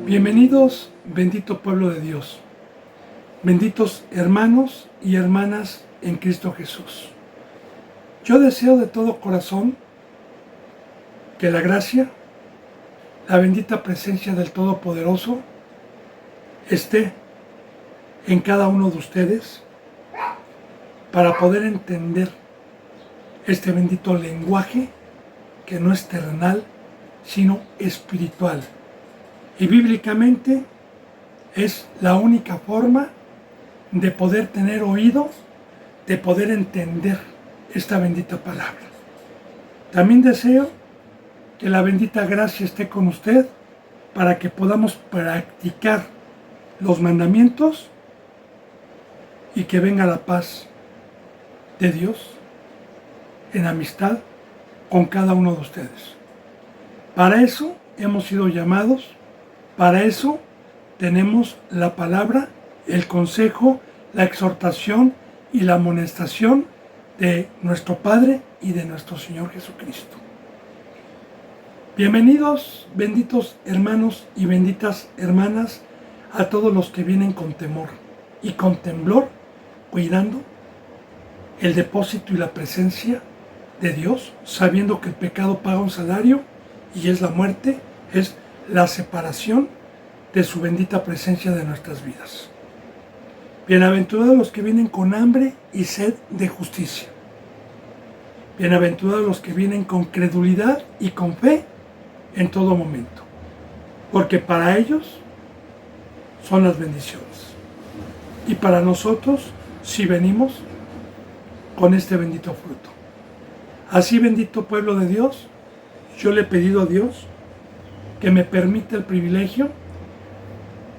Bienvenidos, bendito pueblo de Dios, benditos hermanos y hermanas en Cristo Jesús. Yo deseo de todo corazón que la gracia, la bendita presencia del Todopoderoso esté en cada uno de ustedes para poder entender este bendito lenguaje que no es terrenal, sino espiritual. Y bíblicamente es la única forma de poder tener oído, de poder entender esta bendita palabra. También deseo que la bendita gracia esté con usted para que podamos practicar los mandamientos y que venga la paz de Dios en amistad con cada uno de ustedes. Para eso hemos sido llamados. Para eso tenemos la palabra, el consejo, la exhortación y la amonestación de nuestro Padre y de nuestro Señor Jesucristo. Bienvenidos, benditos hermanos y benditas hermanas, a todos los que vienen con temor y con temblor, cuidando el depósito y la presencia de Dios, sabiendo que el pecado paga un salario y es la muerte, es la separación de su bendita presencia de nuestras vidas. Bienaventurados los que vienen con hambre y sed de justicia. Bienaventurados los que vienen con credulidad y con fe en todo momento, porque para ellos son las bendiciones. Y para nosotros, si venimos con este bendito fruto. Así, bendito pueblo de Dios, yo le he pedido a Dios que me permita el privilegio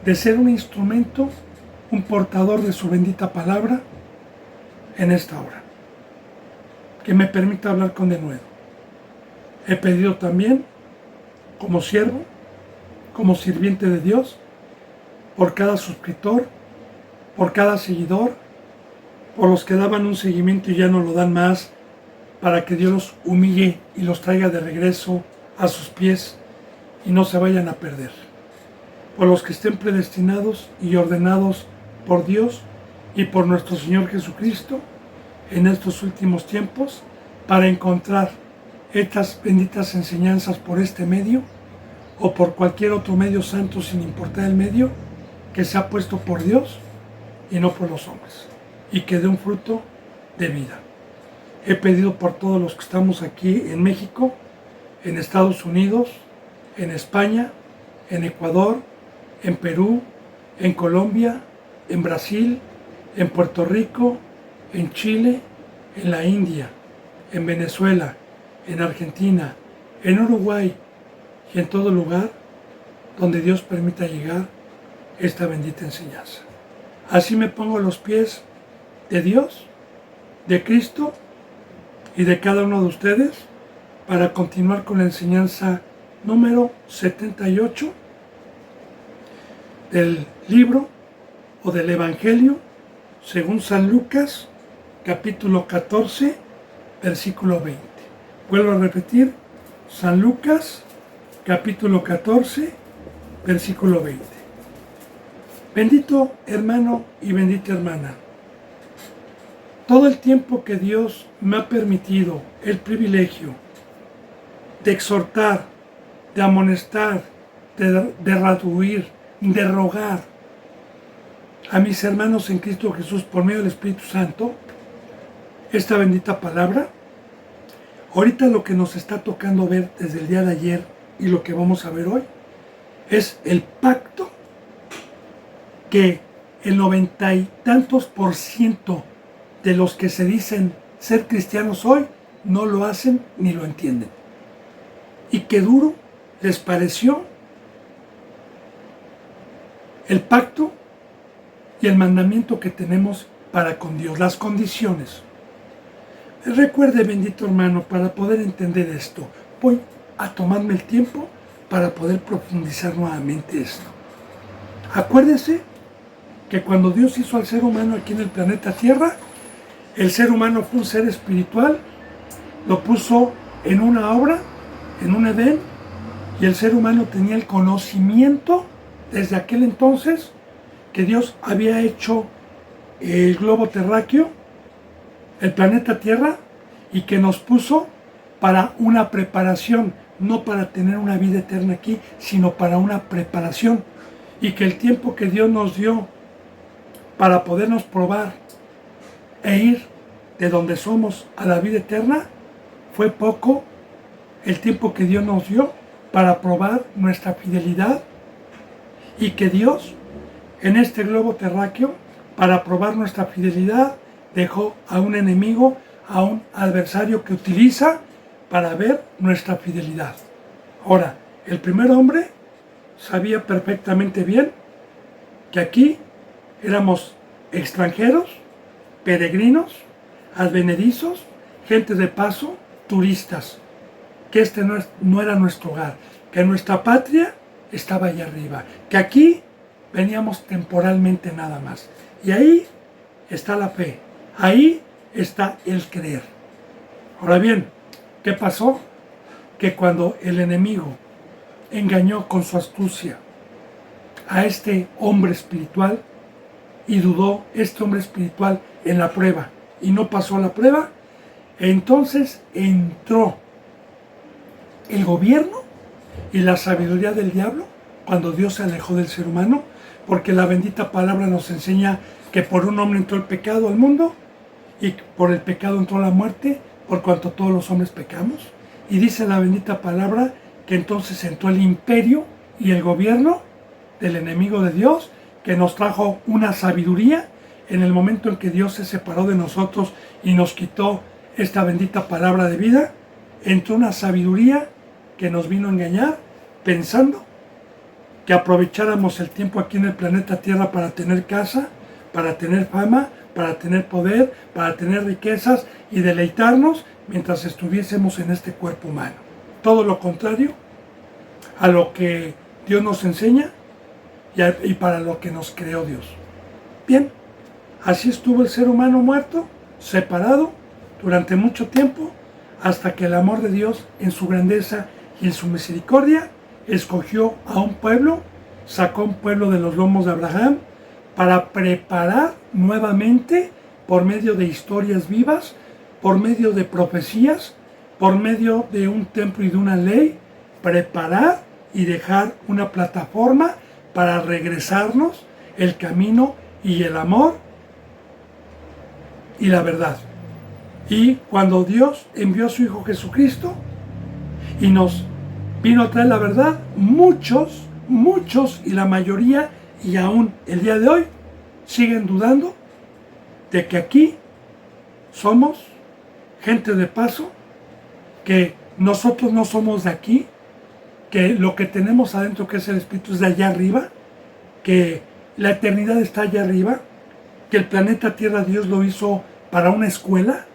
de ser un instrumento, un portador de su bendita palabra en esta hora. Que me permita hablar con denuedo. He pedido también, como siervo, como sirviente de Dios, por cada suscriptor, por cada seguidor, por los que daban un seguimiento y ya no lo dan más, para que Dios los humille y los traiga de regreso a sus pies y no se vayan a perder. Por los que estén predestinados y ordenados por Dios y por nuestro Señor Jesucristo en estos últimos tiempos, para encontrar estas benditas enseñanzas por este medio o por cualquier otro medio santo, sin importar el medio, que se ha puesto por Dios y no por los hombres, y que dé un fruto de vida. He pedido por todos los que estamos aquí en México, en Estados Unidos, en España, en Ecuador, en Perú, en Colombia, en Brasil, en Puerto Rico, en Chile, en la India, en Venezuela, en Argentina, en Uruguay y en todo lugar donde Dios permita llegar esta bendita enseñanza. Así me pongo a los pies de Dios, de Cristo y de cada uno de ustedes para continuar con la enseñanza número 78 del libro o del Evangelio según San Lucas, capítulo 14, versículo 20. Vuelvo a repetir, San Lucas, capítulo 14, versículo 20. Bendito hermano y bendita hermana, todo el tiempo que Dios me ha permitido el privilegio de exhortar, de amonestar, de redarguir, de rogar a mis hermanos en Cristo Jesús por medio del Espíritu Santo, esta bendita palabra, ahorita lo que nos está tocando ver desde el día de ayer y lo que vamos a ver hoy, es el pacto que el 90 y tantos % de los que se dicen ser cristianos hoy no lo hacen ni lo entienden. Y qué duro les pareció el pacto y el mandamiento que tenemos para con Dios, las condiciones. Recuerde, bendito hermano, para poder entender esto, voy a tomarme el tiempo para poder profundizar nuevamente esto. Acuérdese que cuando Dios hizo al ser humano aquí en el planeta Tierra, el ser humano fue un ser espiritual, lo puso en una obra, en un Edén, y el ser humano tenía el conocimiento desde aquel entonces que Dios había hecho el globo terráqueo, el planeta Tierra, y que nos puso para una preparación, no para tener una vida eterna aquí, sino para una preparación. Y que el tiempo que Dios nos dio para podernos probar e ir de donde somos a la vida eterna, fue poco el tiempo que Dios nos dio para probar nuestra fidelidad, y que Dios en este globo terráqueo, para probar nuestra fidelidad, dejó a un enemigo, a un adversario que utiliza para ver nuestra fidelidad. Ahora, el primer hombre sabía perfectamente bien que aquí éramos extranjeros, peregrinos, advenedizos, gente de paso, turistas, que este no era nuestro hogar, que nuestra patria estaba allá arriba, que aquí veníamos temporalmente nada más. Y ahí está la fe, ahí está el creer. Ahora bien, ¿qué pasó? Que cuando el enemigo engañó con su astucia a este hombre espiritual, y dudó este hombre espiritual en la prueba y no pasó la prueba, entonces entró el gobierno y la sabiduría del diablo cuando Dios se alejó del ser humano, porque la bendita palabra nos enseña que por un hombre entró el pecado al mundo y por el pecado entró la muerte, por cuanto todos los hombres pecamos. Y dice la bendita palabra que entonces entró el imperio y el gobierno del enemigo de Dios, que nos trajo una sabiduría en el momento en que Dios se separó de nosotros y nos quitó esta bendita palabra de vida. Entró una sabiduría que nos vino a engañar, pensando que aprovecháramos el tiempo aquí en el planeta Tierra para tener casa, para tener fama, para tener poder, para tener riquezas y deleitarnos mientras estuviésemos en este cuerpo humano. Todo lo contrario a lo que Dios nos enseña y para lo que nos creó Dios. Bien, así estuvo el ser humano muerto, separado durante mucho tiempo, hasta que el amor de Dios en su grandeza y en su misericordia escogió a un pueblo, sacó un pueblo de los lomos de Abraham para preparar nuevamente, por medio de historias vivas, por medio de profecías, por medio de un templo y de una ley, preparar y dejar una plataforma para regresarnos el camino y el amor y la verdad. Y cuando Dios envió a su Hijo Jesucristo y nos vino a traer la verdad, muchos, y la mayoría, y aún el día de hoy, siguen dudando de que aquí somos gente de paso, que nosotros no somos de aquí, que lo que tenemos adentro, que es el Espíritu, es de allá arriba, que la eternidad está allá arriba, que el planeta Tierra Dios lo hizo para una escuela,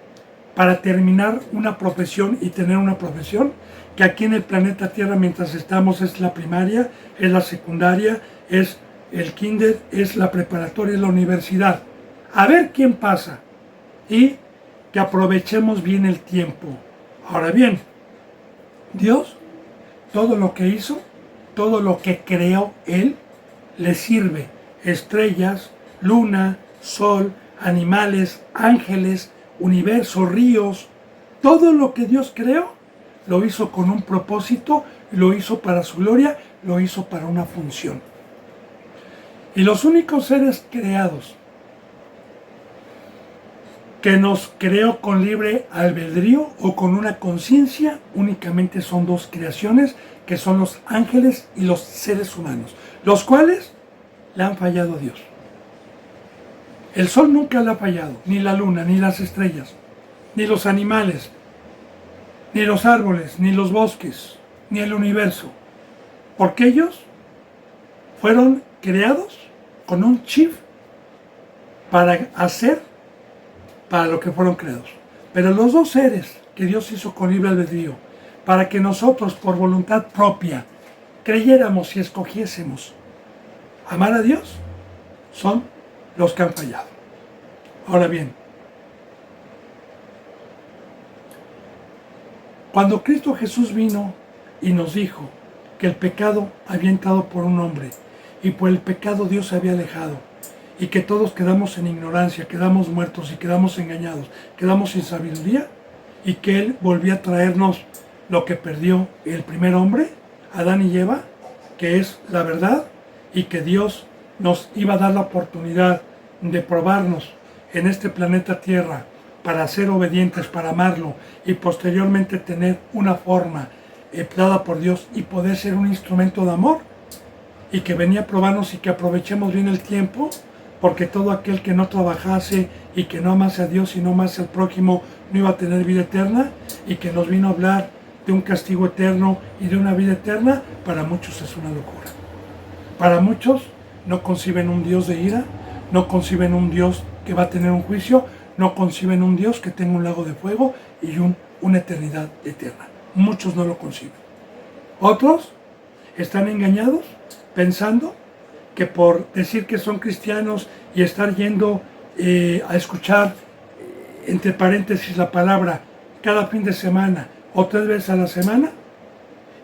para terminar una profesión y tener una profesión, que aquí en el planeta Tierra mientras estamos es la primaria, es la secundaria, es el kinder, es la preparatoria, es la universidad. A ver quién pasa y que aprovechemos bien el tiempo. Ahora bien, Dios, todo lo que hizo, todo lo que creó Él, le sirve. Estrellas, luna, sol, animales, ángeles, universo, ríos, todo lo que Dios creó, lo hizo con un propósito, lo hizo para su gloria, lo hizo para una función. Y los únicos seres creados que nos creó con libre albedrío o con una conciencia, únicamente son dos creaciones, que son los ángeles y los seres humanos, los cuales le han fallado a Dios. El sol nunca le ha fallado, ni la luna, ni las estrellas, ni los animales, ni los árboles, ni los bosques, ni el universo, porque ellos fueron creados con un chip para hacer para lo que fueron creados. Pero los dos seres que Dios hizo con libre albedrío, para que nosotros por voluntad propia creyéramos y escogiésemos amar a Dios, son los que han fallado. Ahora bien, cuando Cristo Jesús vino y nos dijo que el pecado había entrado por un hombre y por el pecado Dios se había alejado, y que todos quedamos en ignorancia, quedamos muertos y quedamos engañados, quedamos sin sabiduría, y que Él volvía a traernos lo que perdió el primer hombre, Adán y Eva, que es la verdad, y que Dios nos iba a dar la oportunidad de probarnos en este planeta Tierra para ser obedientes, para amarlo y posteriormente tener una forma dada por Dios y poder ser un instrumento de amor, y que venía a probarnos y que aprovechemos bien el tiempo, porque todo aquel que no trabajase y que no amase a Dios y no amase al prójimo no iba a tener vida eterna, y que nos vino a hablar de un castigo eterno y de una vida eterna. Para muchos es una locura. Para muchos no conciben un Dios de ira, no conciben un Dios que va a tener un juicio, no conciben un Dios que tenga un lago de fuego y una eternidad eterna. Muchos no lo conciben. Otros están engañados pensando que por decir que son cristianos y estar yendo a escuchar, entre paréntesis, la palabra cada fin de semana o 3 veces a la semana,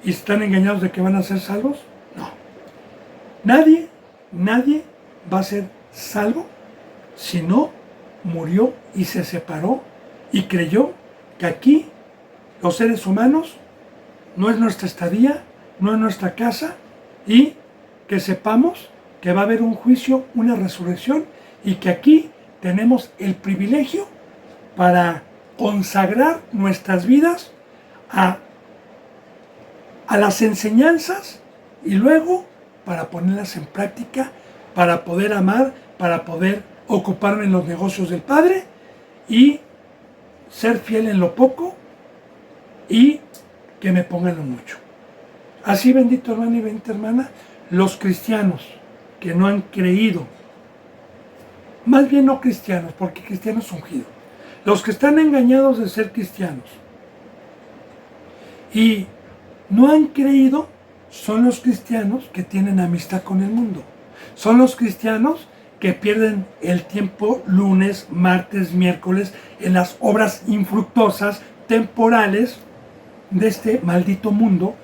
y están engañados de que van a ser salvos. No. Nadie va a ser salvo si no murió y se separó y creyó que aquí los seres humanos no es nuestra estadía, no es nuestra casa, y que sepamos que va a haber un juicio, una resurrección, y que aquí tenemos el privilegio para consagrar nuestras vidas a las enseñanzas, y luego para ponerlas en práctica, para poder amar, para poder ocuparme en los negocios del Padre y ser fiel en lo poco y que me pongan lo mucho. Así, bendito hermano y bendita hermana, los cristianos que no han creído, más bien no cristianos, porque cristianos es ungido, los que están engañados de ser cristianos y no han creído, son los cristianos que tienen amistad con el mundo. Son los cristianos que pierden el tiempo lunes, martes, miércoles en las obras infructuosas, temporales de este maldito mundo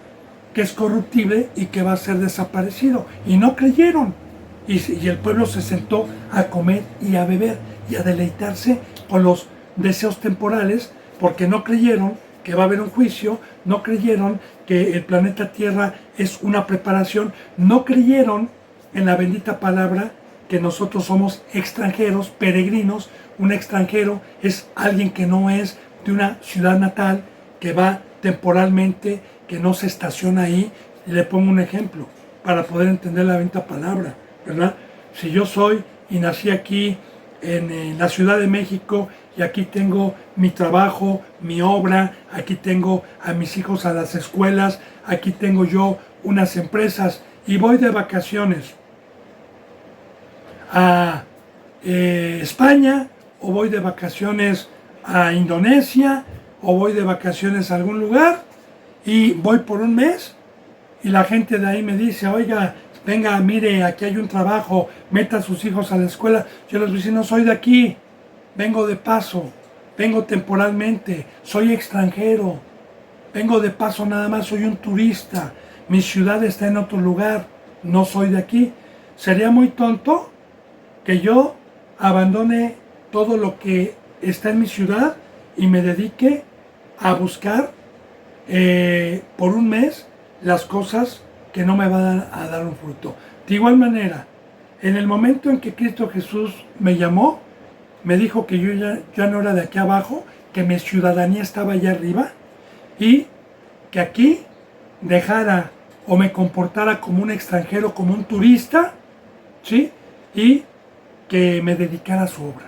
que es corruptible y que va a ser desaparecido. Y no creyeron. Y el pueblo se sentó a comer y a beber y a deleitarse con los deseos temporales, porque no creyeron que va a haber un juicio, no creyeron que el planeta Tierra es una preparación, no creyeron en la bendita palabra que nosotros somos extranjeros, peregrinos. Un extranjero es alguien que no es de una ciudad natal, que va temporalmente, que no se estaciona ahí. Y le pongo un ejemplo para poder entender la bendita palabra, ¿verdad? Si yo soy y nací aquí en la Ciudad de México, y aquí tengo mi trabajo, mi obra, aquí tengo a mis hijos a las escuelas, aquí tengo yo unas empresas, y voy de vacaciones a España, o voy de vacaciones a Indonesia, o voy de vacaciones a algún lugar, y voy por un mes, y la gente de ahí me dice: oiga, venga, mire, aquí hay un trabajo, meta a sus hijos a la escuela. Yo les digo: no soy de aquí, vengo de paso, vengo temporalmente, soy extranjero, vengo de paso nada más, soy un turista, mi ciudad está en otro lugar, no soy de aquí. Sería muy tonto que yo abandone todo lo que está en mi ciudad y me dedique a buscar por un mes las cosas que no me van a dar un fruto. De igual manera, en el momento en que Cristo Jesús me llamó, me dijo que yo ya no era de aquí abajo, que mi ciudadanía estaba allá arriba, y que aquí dejara o me comportara como un extranjero, como un turista, ¿sí? Y que me dedicara a su obra.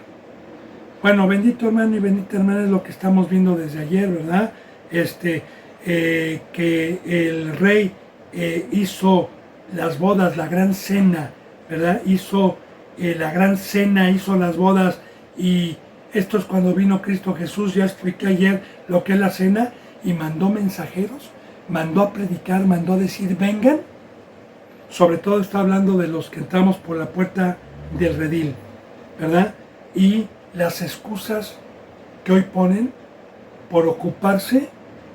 Bueno, bendito hermano y bendita hermana, es lo que estamos viendo desde ayer, ¿verdad? Que el rey hizo las bodas, la gran cena, ¿verdad? Hizo la gran cena, hizo las bodas, y esto es cuando vino Cristo Jesús. Ya expliqué ayer lo que es la cena, y mandó mensajeros, mandó a predicar, mandó a decir: vengan. Sobre todo está hablando de los que entramos por la puerta del redil, ¿verdad? Y las excusas que hoy ponen por ocuparse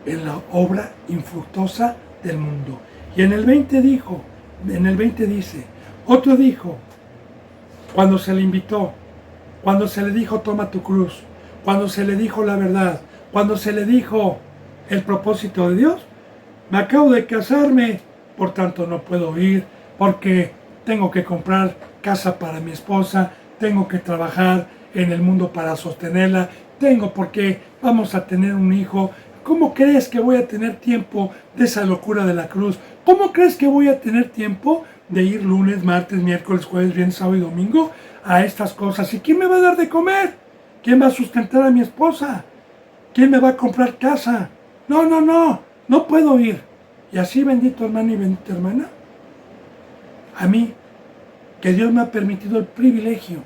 en la obra infructuosa del mundo. Y en el 20 dice: Otro dijo, cuando se le invitó, cuando se le dijo toma tu cruz, cuando se le dijo la verdad, cuando se le dijo el propósito de Dios, me acabo de casarme, por tanto no puedo ir porque tengo que comprar casa para mi esposa, tengo que trabajar en el mundo para sostenerla, tengo porque vamos a tener un hijo. ¿Cómo crees que voy a tener tiempo de esa locura de la cruz? ¿Cómo crees que voy a tener tiempo de ir lunes, martes, miércoles, jueves, viernes, sábado y domingo a estas cosas? ¿Y quién me va a dar de comer? ¿Quién va a sustentar a mi esposa? ¿Quién me va a comprar casa? No puedo ir. Y así, bendito hermano y bendita hermana, a mí, que Dios me ha permitido el privilegio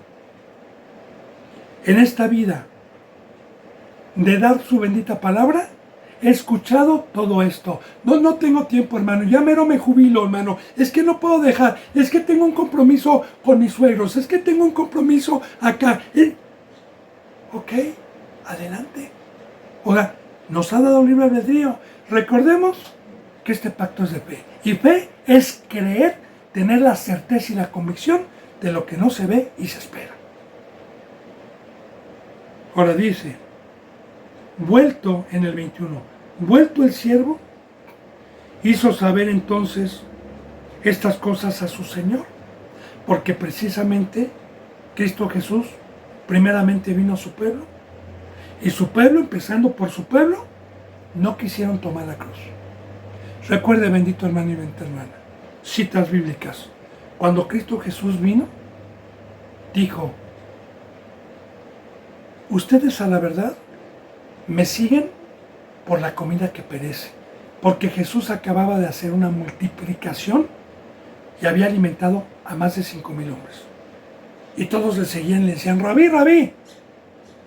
en esta vida de dar su bendita palabra, he escuchado todo esto. No tengo tiempo, hermano. Ya mero me jubilo, hermano. Es que no puedo dejar. Es que tengo un compromiso con mis suegros. Es que tengo un compromiso acá. Ok, adelante. Ahora, nos ha dado libre albedrío. Recordemos que este pacto es de fe. Y fe es creer, tener la certeza y la convicción de lo que no se ve y se espera. Ahora dice, vuelto en el 21, vuelto el siervo, hizo saber entonces estas cosas a su Señor, porque precisamente Cristo Jesús primeramente vino a su pueblo, y su pueblo, empezando por su pueblo, no quisieron tomar la cruz. Recuerde, bendito hermano y bendita hermana, citas bíblicas, cuando Cristo Jesús vino, dijo, ustedes a la verdad me siguen por la comida que perece, porque Jesús acababa de hacer una multiplicación y había alimentado a más de 5,000 hombres. Y todos le seguían y le decían, Rabí, Rabí.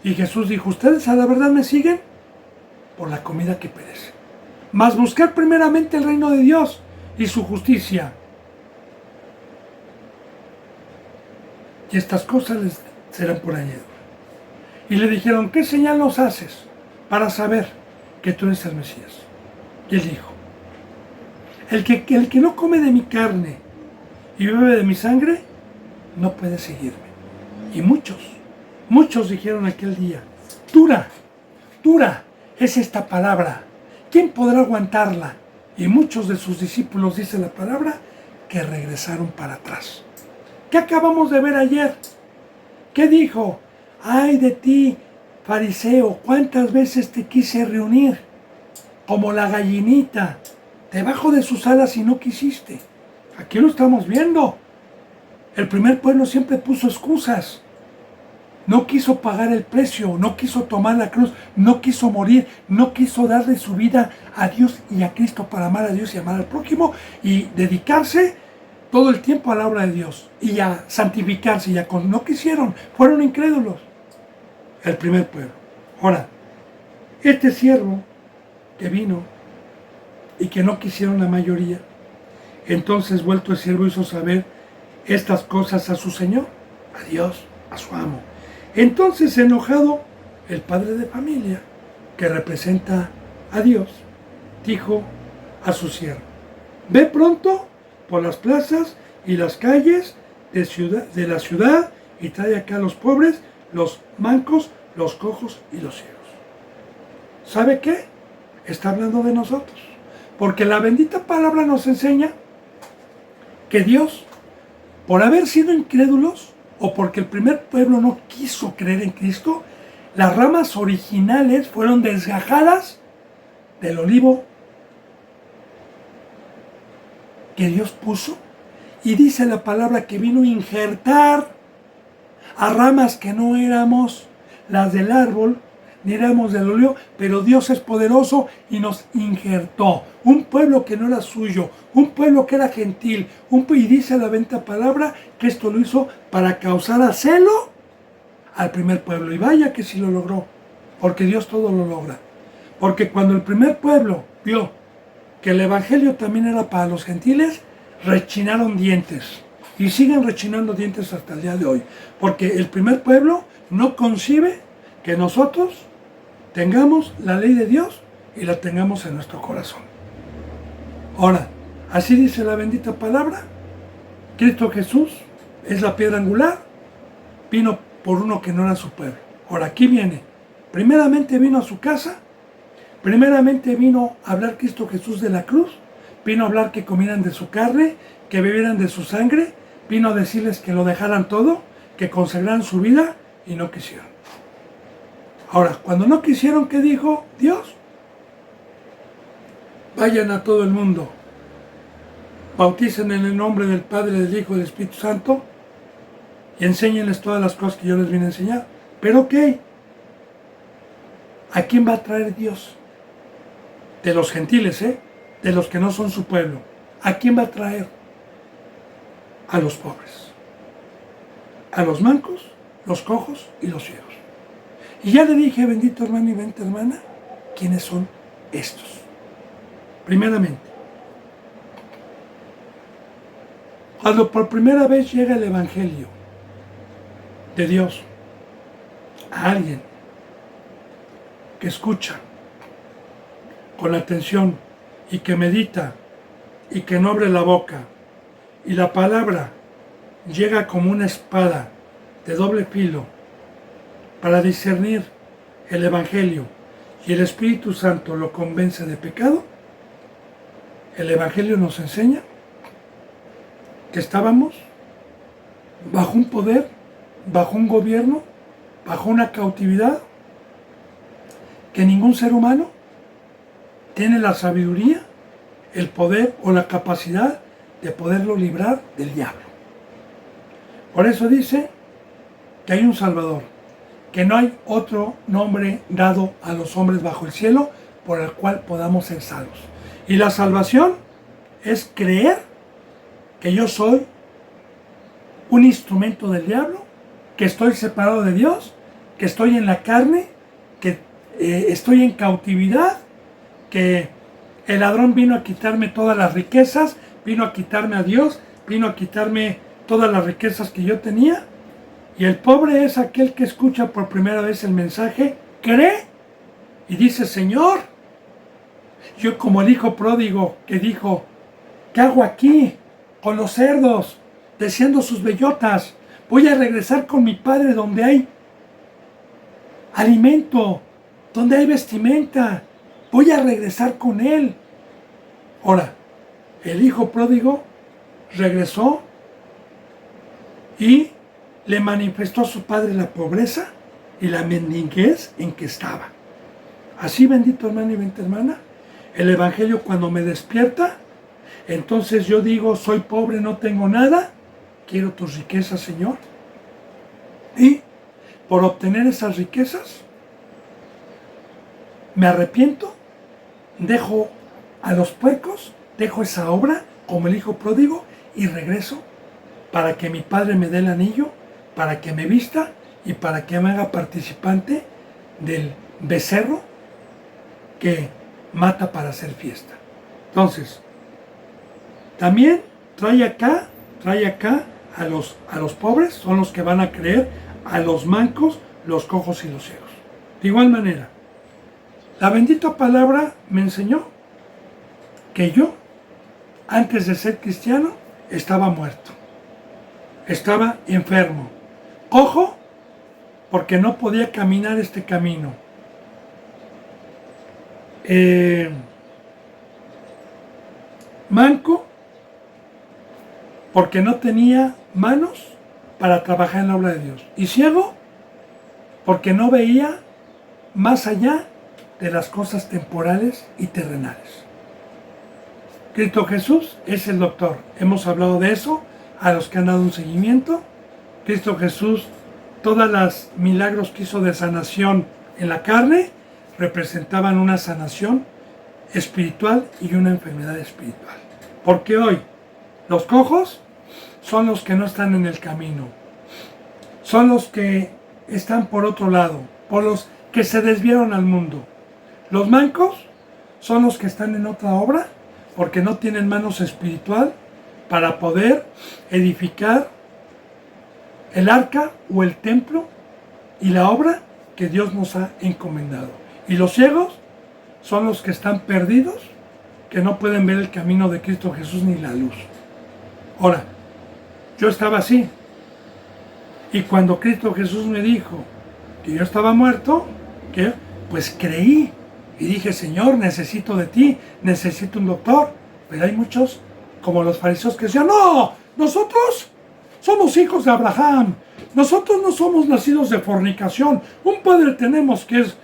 Y Jesús dijo, ustedes a la verdad me siguen por la comida que perece. Mas buscar primeramente el reino de Dios y su justicia. Y estas cosas les serán por añadidura. Y le dijeron, ¿qué señal nos haces para saber que tú eres el Mesías? Y él dijo, el que no come de mi carne y bebe de mi sangre, no puede seguirme. Y muchos dijeron aquel día, dura es esta palabra, ¿quién podrá aguantarla? Y muchos de sus discípulos, dice la palabra, que regresaron para atrás. ¿Qué acabamos de ver ayer? ¿Qué dijo? Ay de ti, fariseo, ¿cuántas veces te quise reunir? Como la gallinita, debajo de sus alas y no quisiste. Aquí lo estamos viendo. El primer pueblo siempre puso excusas. No quiso pagar el precio, no quiso tomar la cruz, no quiso morir, no quiso darle su vida a Dios y a Cristo para amar a Dios y amar al prójimo y dedicarse todo el tiempo a la obra de Dios y a santificarse. No quisieron, fueron incrédulos. El primer pueblo. Ahora, este siervo que vino y que no quisieron la mayoría, entonces vuelto el siervo hizo saber estas cosas a su señor, a Dios, a su amo. Entonces, enojado, el padre de familia, que representa a Dios, dijo a su siervo, ve pronto por las plazas y las calles de la ciudad y trae acá a los pobres, los mancos, los cojos y los ciegos. ¿Sabe qué? Está hablando de nosotros. Porque la bendita palabra nos enseña que Dios, por haber sido incrédulos, o porque el primer pueblo no quiso creer en Cristo, las ramas originales fueron desgajadas del olivo que Dios puso. Y dice la palabra que vino a injertar a ramas que no éramos las del árbol, ni éramos del olivo, pero Dios es poderoso y nos injertó. Un pueblo que no era suyo, un pueblo que era gentil, y dice la bendita palabra que esto lo hizo para causar a celo al primer pueblo. Y vaya que sí lo logró, porque Dios todo lo logra. Porque cuando el primer pueblo vio que el evangelio también era para los gentiles, rechinaron dientes. Y siguen rechinando dientes hasta el día de hoy. Porque el primer pueblo no concibe que nosotros tengamos la ley de Dios y la tengamos en nuestro corazón. Ahora, así dice la bendita palabra, Cristo Jesús es la piedra angular, vino por uno que no era su pueblo. Ahora aquí viene, primeramente vino a su casa, primeramente vino a hablar Cristo Jesús de la cruz, vino a hablar que comieran de su carne, que bebieran de su sangre, vino a decirles que lo dejaran todo, que consagraran su vida y no quisieron. Ahora, cuando no quisieron, ¿qué dijo Dios? Vayan a todo el mundo, bauticen en el nombre del Padre, del Hijo y del Espíritu Santo y enséñenles todas las cosas que yo les vine a enseñar. Pero ¿qué? ¿A quién va a traer Dios? De los gentiles, de los que no son su pueblo. ¿A quién va a traer? A los pobres, a los mancos, los cojos y los ciegos. Y ya le dije, bendito hermano y bendita hermana, ¿quiénes son estos? Primeramente, cuando por primera vez llega el Evangelio de Dios a alguien que escucha con atención y que medita y que no abre la boca, y la palabra llega como una espada de doble filo para discernir el Evangelio y el Espíritu Santo lo convence de pecado, el Evangelio nos enseña que estábamos bajo un poder, bajo un gobierno, bajo una cautividad, que ningún ser humano tiene la sabiduría, el poder o la capacidad de poderlo librar del diablo. Por eso dice que hay un Salvador, que no hay otro nombre dado a los hombres bajo el cielo por el cual podamos ser salvos. Y la salvación es creer que yo soy un instrumento del diablo, que estoy separado de Dios, que estoy en la carne, que estoy en cautividad, que el ladrón vino a quitarme todas las riquezas, vino a quitarme a Dios, vino a quitarme todas las riquezas que yo tenía. Y el pobre es aquel que escucha por primera vez el mensaje, cree y dice, Señor, yo como el hijo pródigo que dijo, ¿qué hago aquí con los cerdos, deseando sus bellotas? Voy a regresar con mi padre donde hay alimento, donde hay vestimenta. Voy a regresar con él. Ahora, el hijo pródigo regresó y le manifestó a su padre la pobreza y la mendiguez en que estaba. Así, bendito hermano y bendita hermana, el Evangelio cuando me despierta, entonces yo digo, soy pobre, no tengo nada, quiero tus riquezas, Señor. Y por obtener esas riquezas, me arrepiento, dejo a los puercos, dejo esa obra como el hijo pródigo y regreso para que mi padre me dé el anillo, para que me vista y para que me haga participante del becerro que mata para hacer fiesta. Entonces, también trae acá a los pobres, son los que van a creer, a los mancos, los cojos y los ciegos. De igual manera, la bendita palabra me enseñó que yo, antes de ser cristiano, estaba muerto, estaba enfermo, cojo, porque no podía caminar este camino, manco, porque no tenía manos para trabajar en la obra de Dios, y ciego, porque no veía más allá de las cosas temporales y terrenales. Cristo Jesús es el doctor. Hemos hablado de eso a los que han dado un seguimiento. Cristo Jesús, todas las milagros que hizo de sanación en la carne representaban una sanación espiritual y una enfermedad espiritual. Porque hoy los cojos son los que no están en el camino, son los que están por otro lado, por los que se desviaron al mundo. Los mancos son los que están en otra obra porque no tienen manos espiritual para poder edificar el arca o el templo y la obra que Dios nos ha encomendado. Y los ciegos son los que están perdidos, que no pueden ver el camino de Cristo Jesús ni la luz. Ahora, yo estaba así. Y cuando Cristo Jesús me dijo que yo estaba muerto, pues creí. Y dije, Señor, necesito de ti, necesito un doctor. Pero hay muchos, como los fariseos, que decían, no, nosotros somos hijos de Abraham. Nosotros no somos nacidos de fornicación. Un padre tenemos que es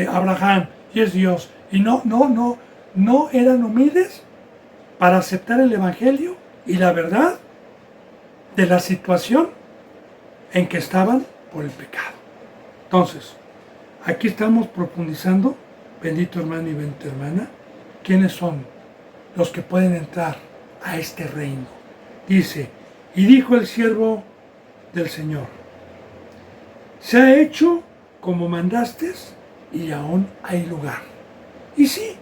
Abraham y es Dios. Y no eran humildes para aceptar el Evangelio y la verdad de la situación en que estaban por el pecado. Entonces, aquí estamos profundizando, bendito hermano y bendita hermana, quiénes son los que pueden entrar a este reino. Dice, y dijo el siervo del Señor, se ha hecho como mandaste y aún hay lugar. Y sí,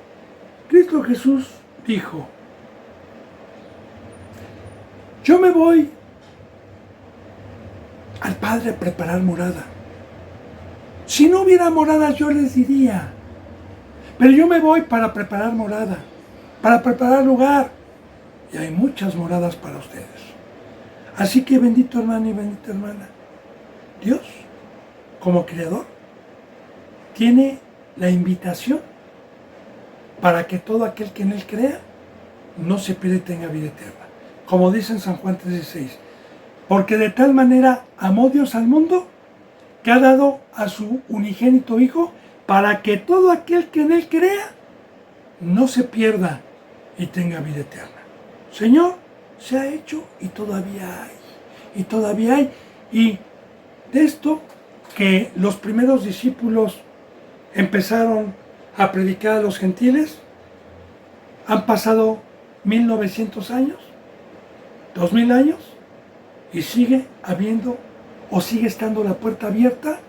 Cristo Jesús dijo, yo me voy al Padre a preparar morada. Si no hubiera morada yo les diría, pero yo me voy para preparar morada, para preparar lugar. Y hay muchas moradas para ustedes. Así que bendito hermano y bendita hermana, Dios, como Creador, tiene la invitación para que todo aquel que en Él crea no se pierda y tenga vida eterna. Como dice en San Juan 3:16, porque de tal manera amó Dios al mundo que ha dado a su unigénito Hijo para que todo aquel que en Él crea no se pierda y tenga vida eterna. Señor, se ha hecho y todavía hay. Y todavía hay. Y de esto que los primeros discípulos empezaron a predicar a los gentiles, han pasado 1900 años, 2000 años, y sigue habiendo o sigue estando la puerta abierta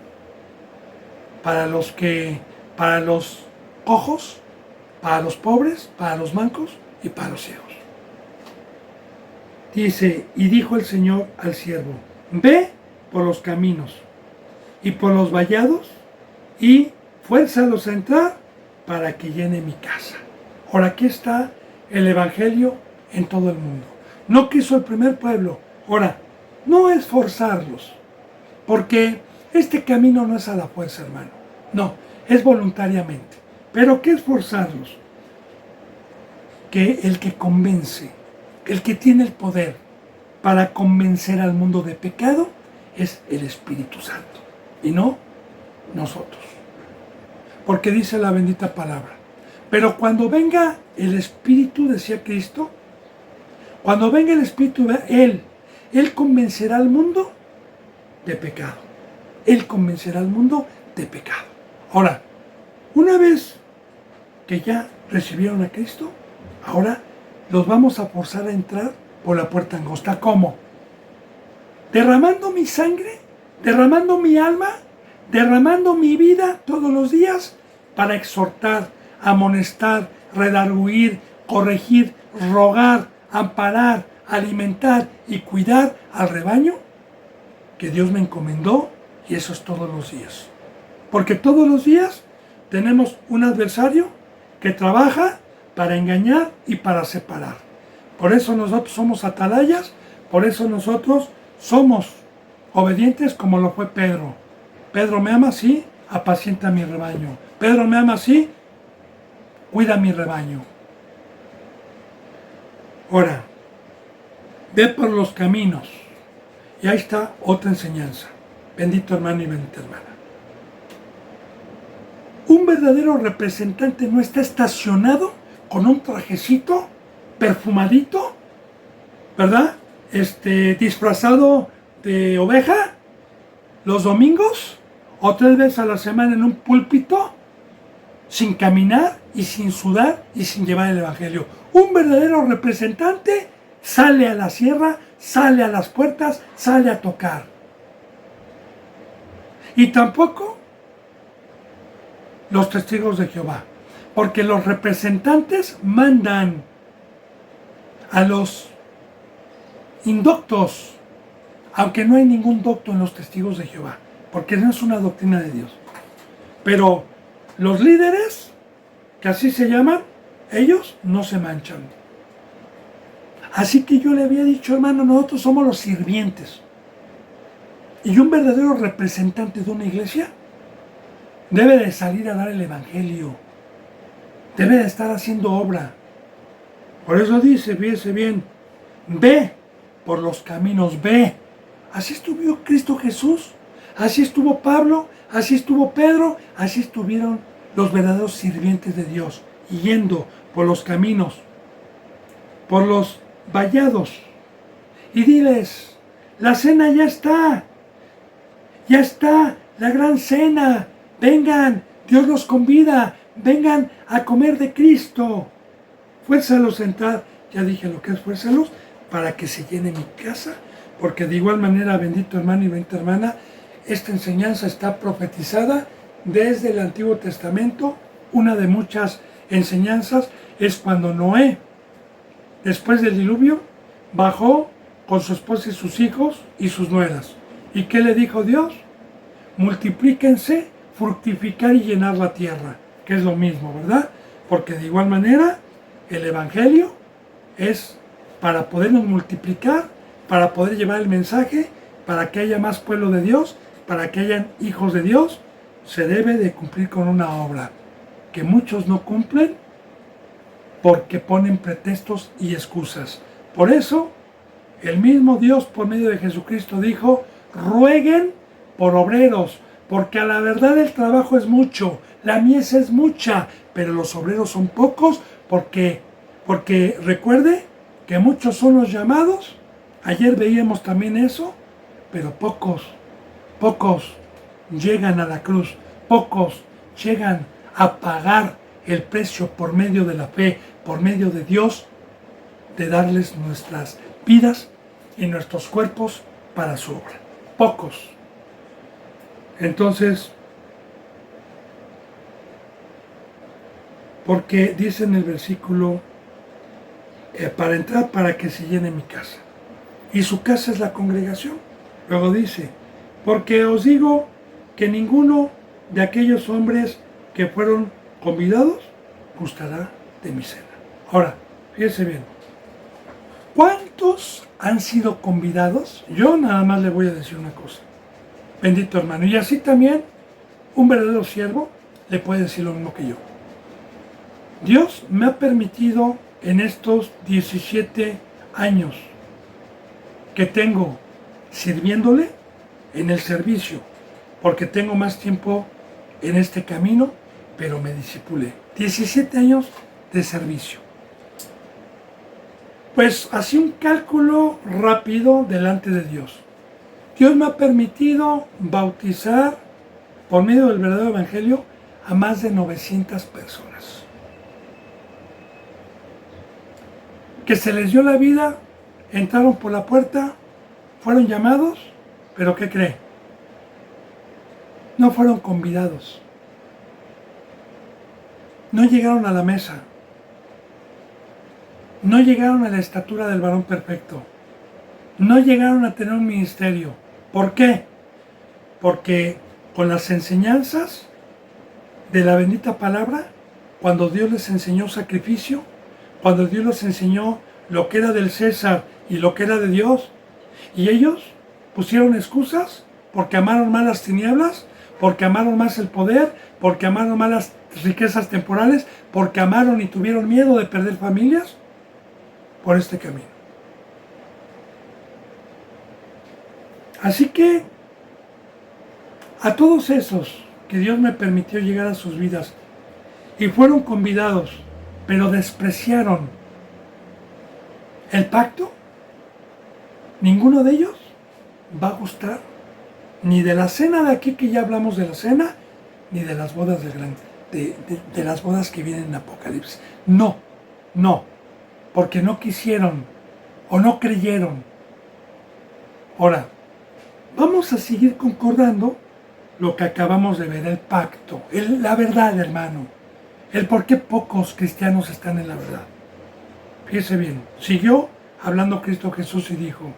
para los cojos, para los pobres, para los mancos y para los ciegos. Dice, y dijo el Señor al siervo, ve por los caminos y por los vallados y fuérzalos a entrar para que llene mi casa. Ahora aquí está el Evangelio en todo el mundo. No quiso el primer pueblo. Ahora, no es forzarlos, porque este camino no es a la fuerza, hermano. No, es voluntariamente. ¿Pero qué es forzarlos? Que el que convence, el que tiene el poder para convencer al mundo de pecado es el Espíritu Santo y no nosotros. Porque dice la bendita palabra, pero cuando venga el Espíritu, decía Cristo, cuando venga el Espíritu, Él convencerá al mundo de pecado. Él convencerá al mundo de pecado. Ahora, una vez que ya recibieron a Cristo, ahora los vamos a forzar a entrar por la puerta angosta. ¿Cómo? Derramando mi sangre, derramando mi alma, derramando mi vida todos los días para exhortar, amonestar, redarguir, corregir, rogar, amparar, alimentar y cuidar al rebaño que Dios me encomendó, y eso es todos los días. Porque todos los días tenemos un adversario que trabaja para engañar y para separar. Por eso nosotros somos atalayas, por eso nosotros somos obedientes como lo fue Pedro. Pedro me ama, sí, apacienta mi rebaño. Pedro me ama, sí, cuida mi rebaño. Ahora, ve por los caminos. Y ahí está otra enseñanza. Bendito hermano y bendita hermana. Un verdadero representante no está estacionado con un trajecito perfumadito, ¿verdad? Disfrazado de oveja los domingos o 3 veces a la semana en un púlpito, sin caminar y sin sudar y sin llevar el Evangelio. Un verdadero representante sale a la sierra, sale a las puertas, sale a tocar. Y tampoco los testigos de Jehová, porque los representantes mandan a los indoctos, aunque no hay ningún docto en los testigos de Jehová, porque no es una doctrina de Dios. Pero los líderes, que así se llaman, ellos no se manchan. Así que yo le había dicho, hermano, nosotros somos los sirvientes. Y un verdadero representante de una iglesia debe de salir a dar el evangelio. Debe de estar haciendo obra. Por eso dice, fíjese bien, ve por los caminos, ve. Así estuvo Cristo Jesús, así estuvo Pablo, así estuvo Pedro, así estuvieron los verdaderos sirvientes de Dios, yendo por los caminos, por los vallados, y diles, la cena ya está la gran cena, vengan, Dios los convida, vengan a comer de Cristo. Fuérzalos a entrar, ya dije lo que es fuérzalos, para que se llene mi casa, porque de igual manera, bendito hermano y bendita hermana, esta enseñanza está profetizada desde el Antiguo Testamento. Una de muchas enseñanzas es cuando Noé, después del diluvio, bajó con su esposa y sus hijos y sus nueras. ¿Y qué le dijo Dios? Multiplíquense, fructificar y llenar la tierra, que es lo mismo, ¿verdad? Porque de igual manera, el Evangelio es para podernos multiplicar, para poder llevar el mensaje, para que haya más pueblo de Dios, para que hayan hijos de Dios, se debe de cumplir con una obra que muchos no cumplen porque ponen pretextos y excusas. Por eso, el mismo Dios por medio de Jesucristo dijo, rueguen por obreros, porque a la verdad el trabajo es mucho, la mies es mucha, pero los obreros son pocos, porque recuerde que muchos son los llamados. Ayer veíamos también eso, pero pocos llegan a la cruz, pocos llegan a pagar el precio por medio de la fe, por medio de Dios, de darles nuestras vidas y nuestros cuerpos para su obra. Pocos. Entonces, porque dice en el versículo, para entrar, para que se llene mi casa. Y su casa es la congregación. Luego dice, porque os digo que ninguno de aquellos hombres que fueron convidados gustará de mi cena. Ahora, fíjense bien, ¿cuántos han sido convidados? Yo nada más le voy a decir una cosa, bendito hermano, y así también un verdadero siervo le puede decir lo mismo que yo. Dios me ha permitido en estos 17 años que tengo sirviéndole en el servicio, porque tengo más tiempo en este camino, pero me discipulé. 17 años de servicio. Pues así un cálculo rápido delante de Dios. Dios me ha permitido bautizar por medio del verdadero evangelio a más de 900 personas. Que se les dio la vida, entraron por la puerta, fueron llamados, pero ¿qué cree? No fueron convidados. No llegaron a la mesa. No llegaron a la estatura del varón perfecto. No llegaron a tener un ministerio. ¿Por qué? Porque con las enseñanzas de la bendita palabra, cuando Dios les enseñó sacrificio, cuando Dios les enseñó lo que era del César y lo que era de Dios, y ellos pusieron excusas porque amaron más las tinieblas, porque amaron más el poder, porque amaron más las riquezas temporales, porque amaron y tuvieron miedo de perder familias por este camino. Así que a todos esos que Dios me permitió llegar a sus vidas y fueron convidados, pero despreciaron el pacto, ninguno de ellos va a gustar ni de la cena de aquí, que ya hablamos de la cena, ni de las bodas de las bodas que vienen en Apocalipsis. No, porque no quisieron o no creyeron. Ahora, vamos a seguir concordando lo que acabamos de ver, el pacto, la verdad, hermano, el por qué pocos cristianos están en la verdad. Fíjese bien, siguió hablando Cristo Jesús y dijo,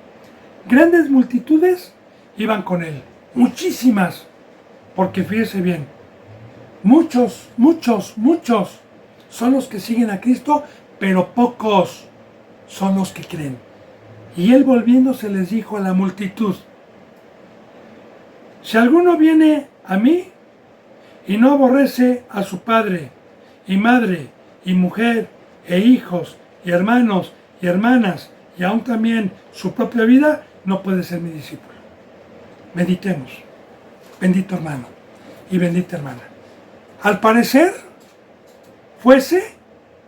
grandes multitudes iban con él, muchísimas, porque fíjese bien, muchos son los que siguen a Cristo, pero pocos son los que creen. Y él volviéndose les dijo a la multitud: si alguno viene a mí y no aborrece a su padre y madre y mujer e hijos y hermanos y hermanas y aún también su propia vida, no puede ser mi discípulo. Meditemos, bendito hermano y bendita hermana. Al parecer, fuese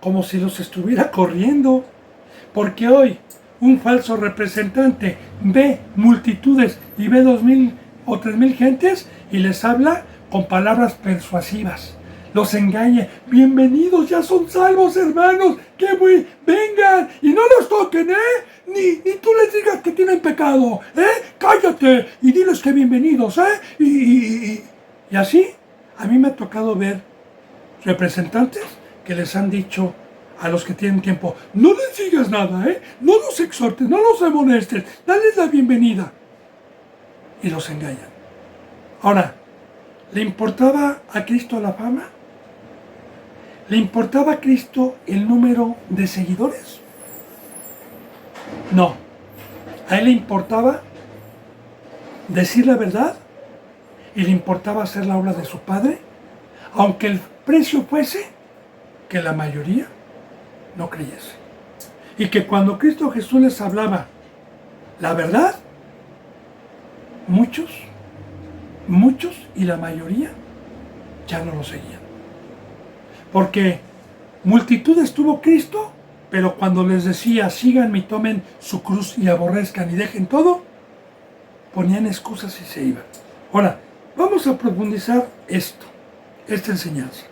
como si los estuviera corriendo, porque hoy un falso representante ve multitudes y ve 2,000 o 3,000 gentes y les habla con palabras persuasivas. Los engaña: bienvenidos, ya son salvos, hermanos, que vengan y no los toquen, ni tú les digas que tienen pecado, cállate y diles que bienvenidos, y así a mí me ha tocado ver representantes que les han dicho a los que tienen tiempo: no les digas nada, no los exhortes, no los amonestes, dales la bienvenida, y los engañan. Ahora, ¿le importaba a Cristo la fama? ¿Le importaba a Cristo el número de seguidores? No. A él le importaba decir la verdad y le importaba hacer la obra de su Padre, aunque el precio fuese que la mayoría no creyese. Y que cuando Cristo Jesús les hablaba la verdad, muchos y la mayoría ya no lo seguían. Porque multitudes tuvo Cristo, pero cuando les decía: síganme y tomen su cruz y aborrezcan y dejen todo, ponían excusas y se iban. Ahora, vamos a profundizar esta enseñanza.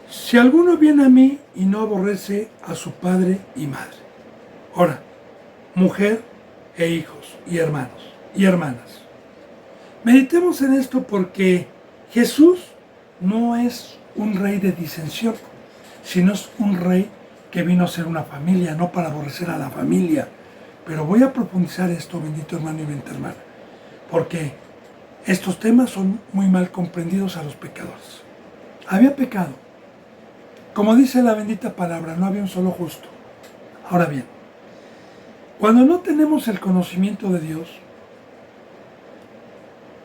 Si alguno viene a mí y no aborrece a su padre y madre. Ahora, mujer e hijos y hermanos y hermanas. Meditemos en esto porque Jesús no es un rey de disensión, sino es un rey que vino a ser una familia, no para aborrecer a la familia. Pero voy a profundizar esto, bendito hermano y bendita hermana, porque estos temas son muy mal comprendidos a los pecadores. Había pecado. Como dice la bendita palabra, no había un solo justo. Ahora bien, cuando no tenemos el conocimiento de Dios,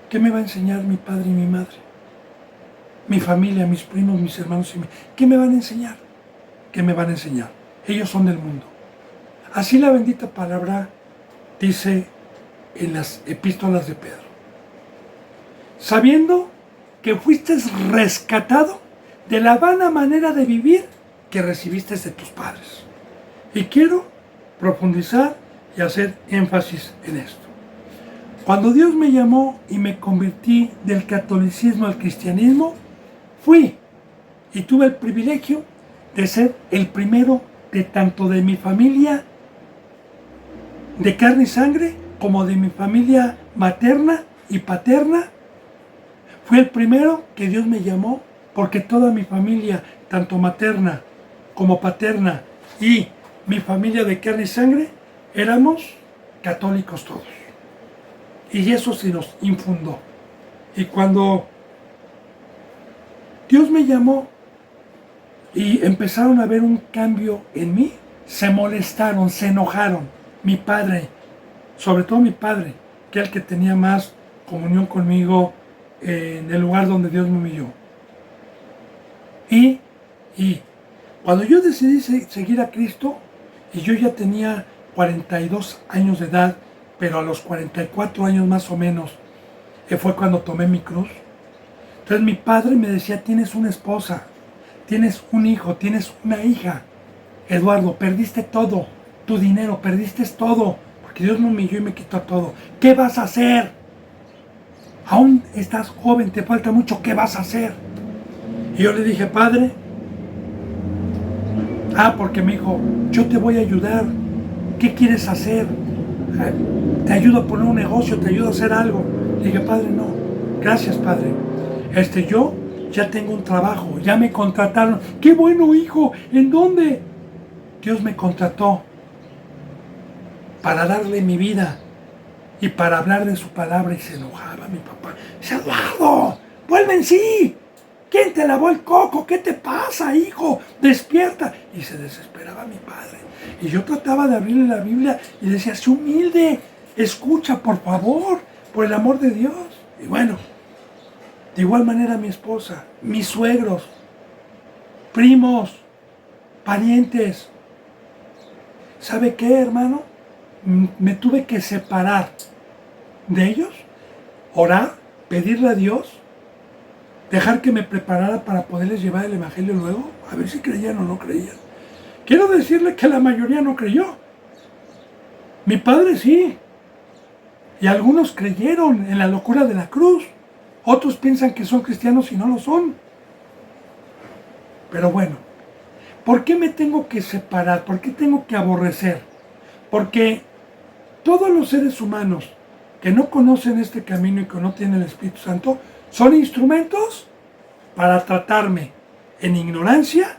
¿qué me va a enseñar mi padre y mi madre? Mi familia, mis primos, mis hermanos y ¿qué me van a enseñar? ¿Qué me van a enseñar? Ellos son del mundo. Así la bendita palabra dice en las epístolas de Pedro: sabiendo que fuiste rescatado de la vana manera de vivir que recibiste de tus padres. Y quiero profundizar y hacer énfasis en esto. Cuando Dios me llamó y me convertí del catolicismo al cristianismo, fui y tuve el privilegio de ser el primero de tanto de mi familia de carne y sangre como de mi familia materna y paterna. Fui el primero que Dios me llamó, porque toda mi familia, tanto materna como paterna y mi familia de carne y sangre, éramos católicos todos. Y eso se nos infundó. Y cuando Dios me llamó y empezaron a ver un cambio en mí, se molestaron, se enojaron. Mi padre, sobre todo mi padre, que era el que tenía más comunión conmigo en el lugar donde Dios me humilló. Y cuando yo decidí seguir a Cristo, y yo ya tenía 42 años de edad, pero a los 44 años más o menos, fue cuando tomé mi cruz. Entonces mi padre me decía: tienes una esposa, tienes un hijo, tienes una hija. Eduardo, perdiste todo, tu dinero, perdiste todo, porque Dios me humilló y me quitó todo. ¿Qué vas a hacer? Aún estás joven, te falta mucho, ¿qué vas a hacer? Y yo le dije: padre, porque me dijo: yo te voy a ayudar, ¿qué quieres hacer? Te ayudo a poner un negocio, te ayudo a hacer algo. Le dije: padre, no, gracias padre, yo ya tengo un trabajo, ya me contrataron. ¡Qué bueno, hijo! ¿En dónde? Dios me contrató para darle mi vida y para hablar de su palabra. Y se enojaba mi papá: ¡Eduardo, vuelve en sí! ¿Quién te lavó el coco? ¿Qué te pasa, hijo? Despierta. Y se desesperaba mi padre. Y yo trataba de abrirle la Biblia y decía, sé humilde, escucha, por favor, por el amor de Dios. Y bueno, de igual manera mi esposa, mis suegros, primos, parientes. ¿Sabe qué, hermano? Me tuve que separar de ellos, orar, pedirle a Dios, dejar que me preparara para poderles llevar el evangelio luego, a ver si creían o no creían. Quiero decirle que la mayoría no creyó. Mi padre sí. Y algunos creyeron en la locura de la cruz. Otros piensan que son cristianos y no lo son. Pero bueno, ¿por qué me tengo que separar? ¿Por qué tengo que aborrecer? Porque todos los seres humanos que no conocen este camino y que no tienen el Espíritu Santo son instrumentos para tratarme en ignorancia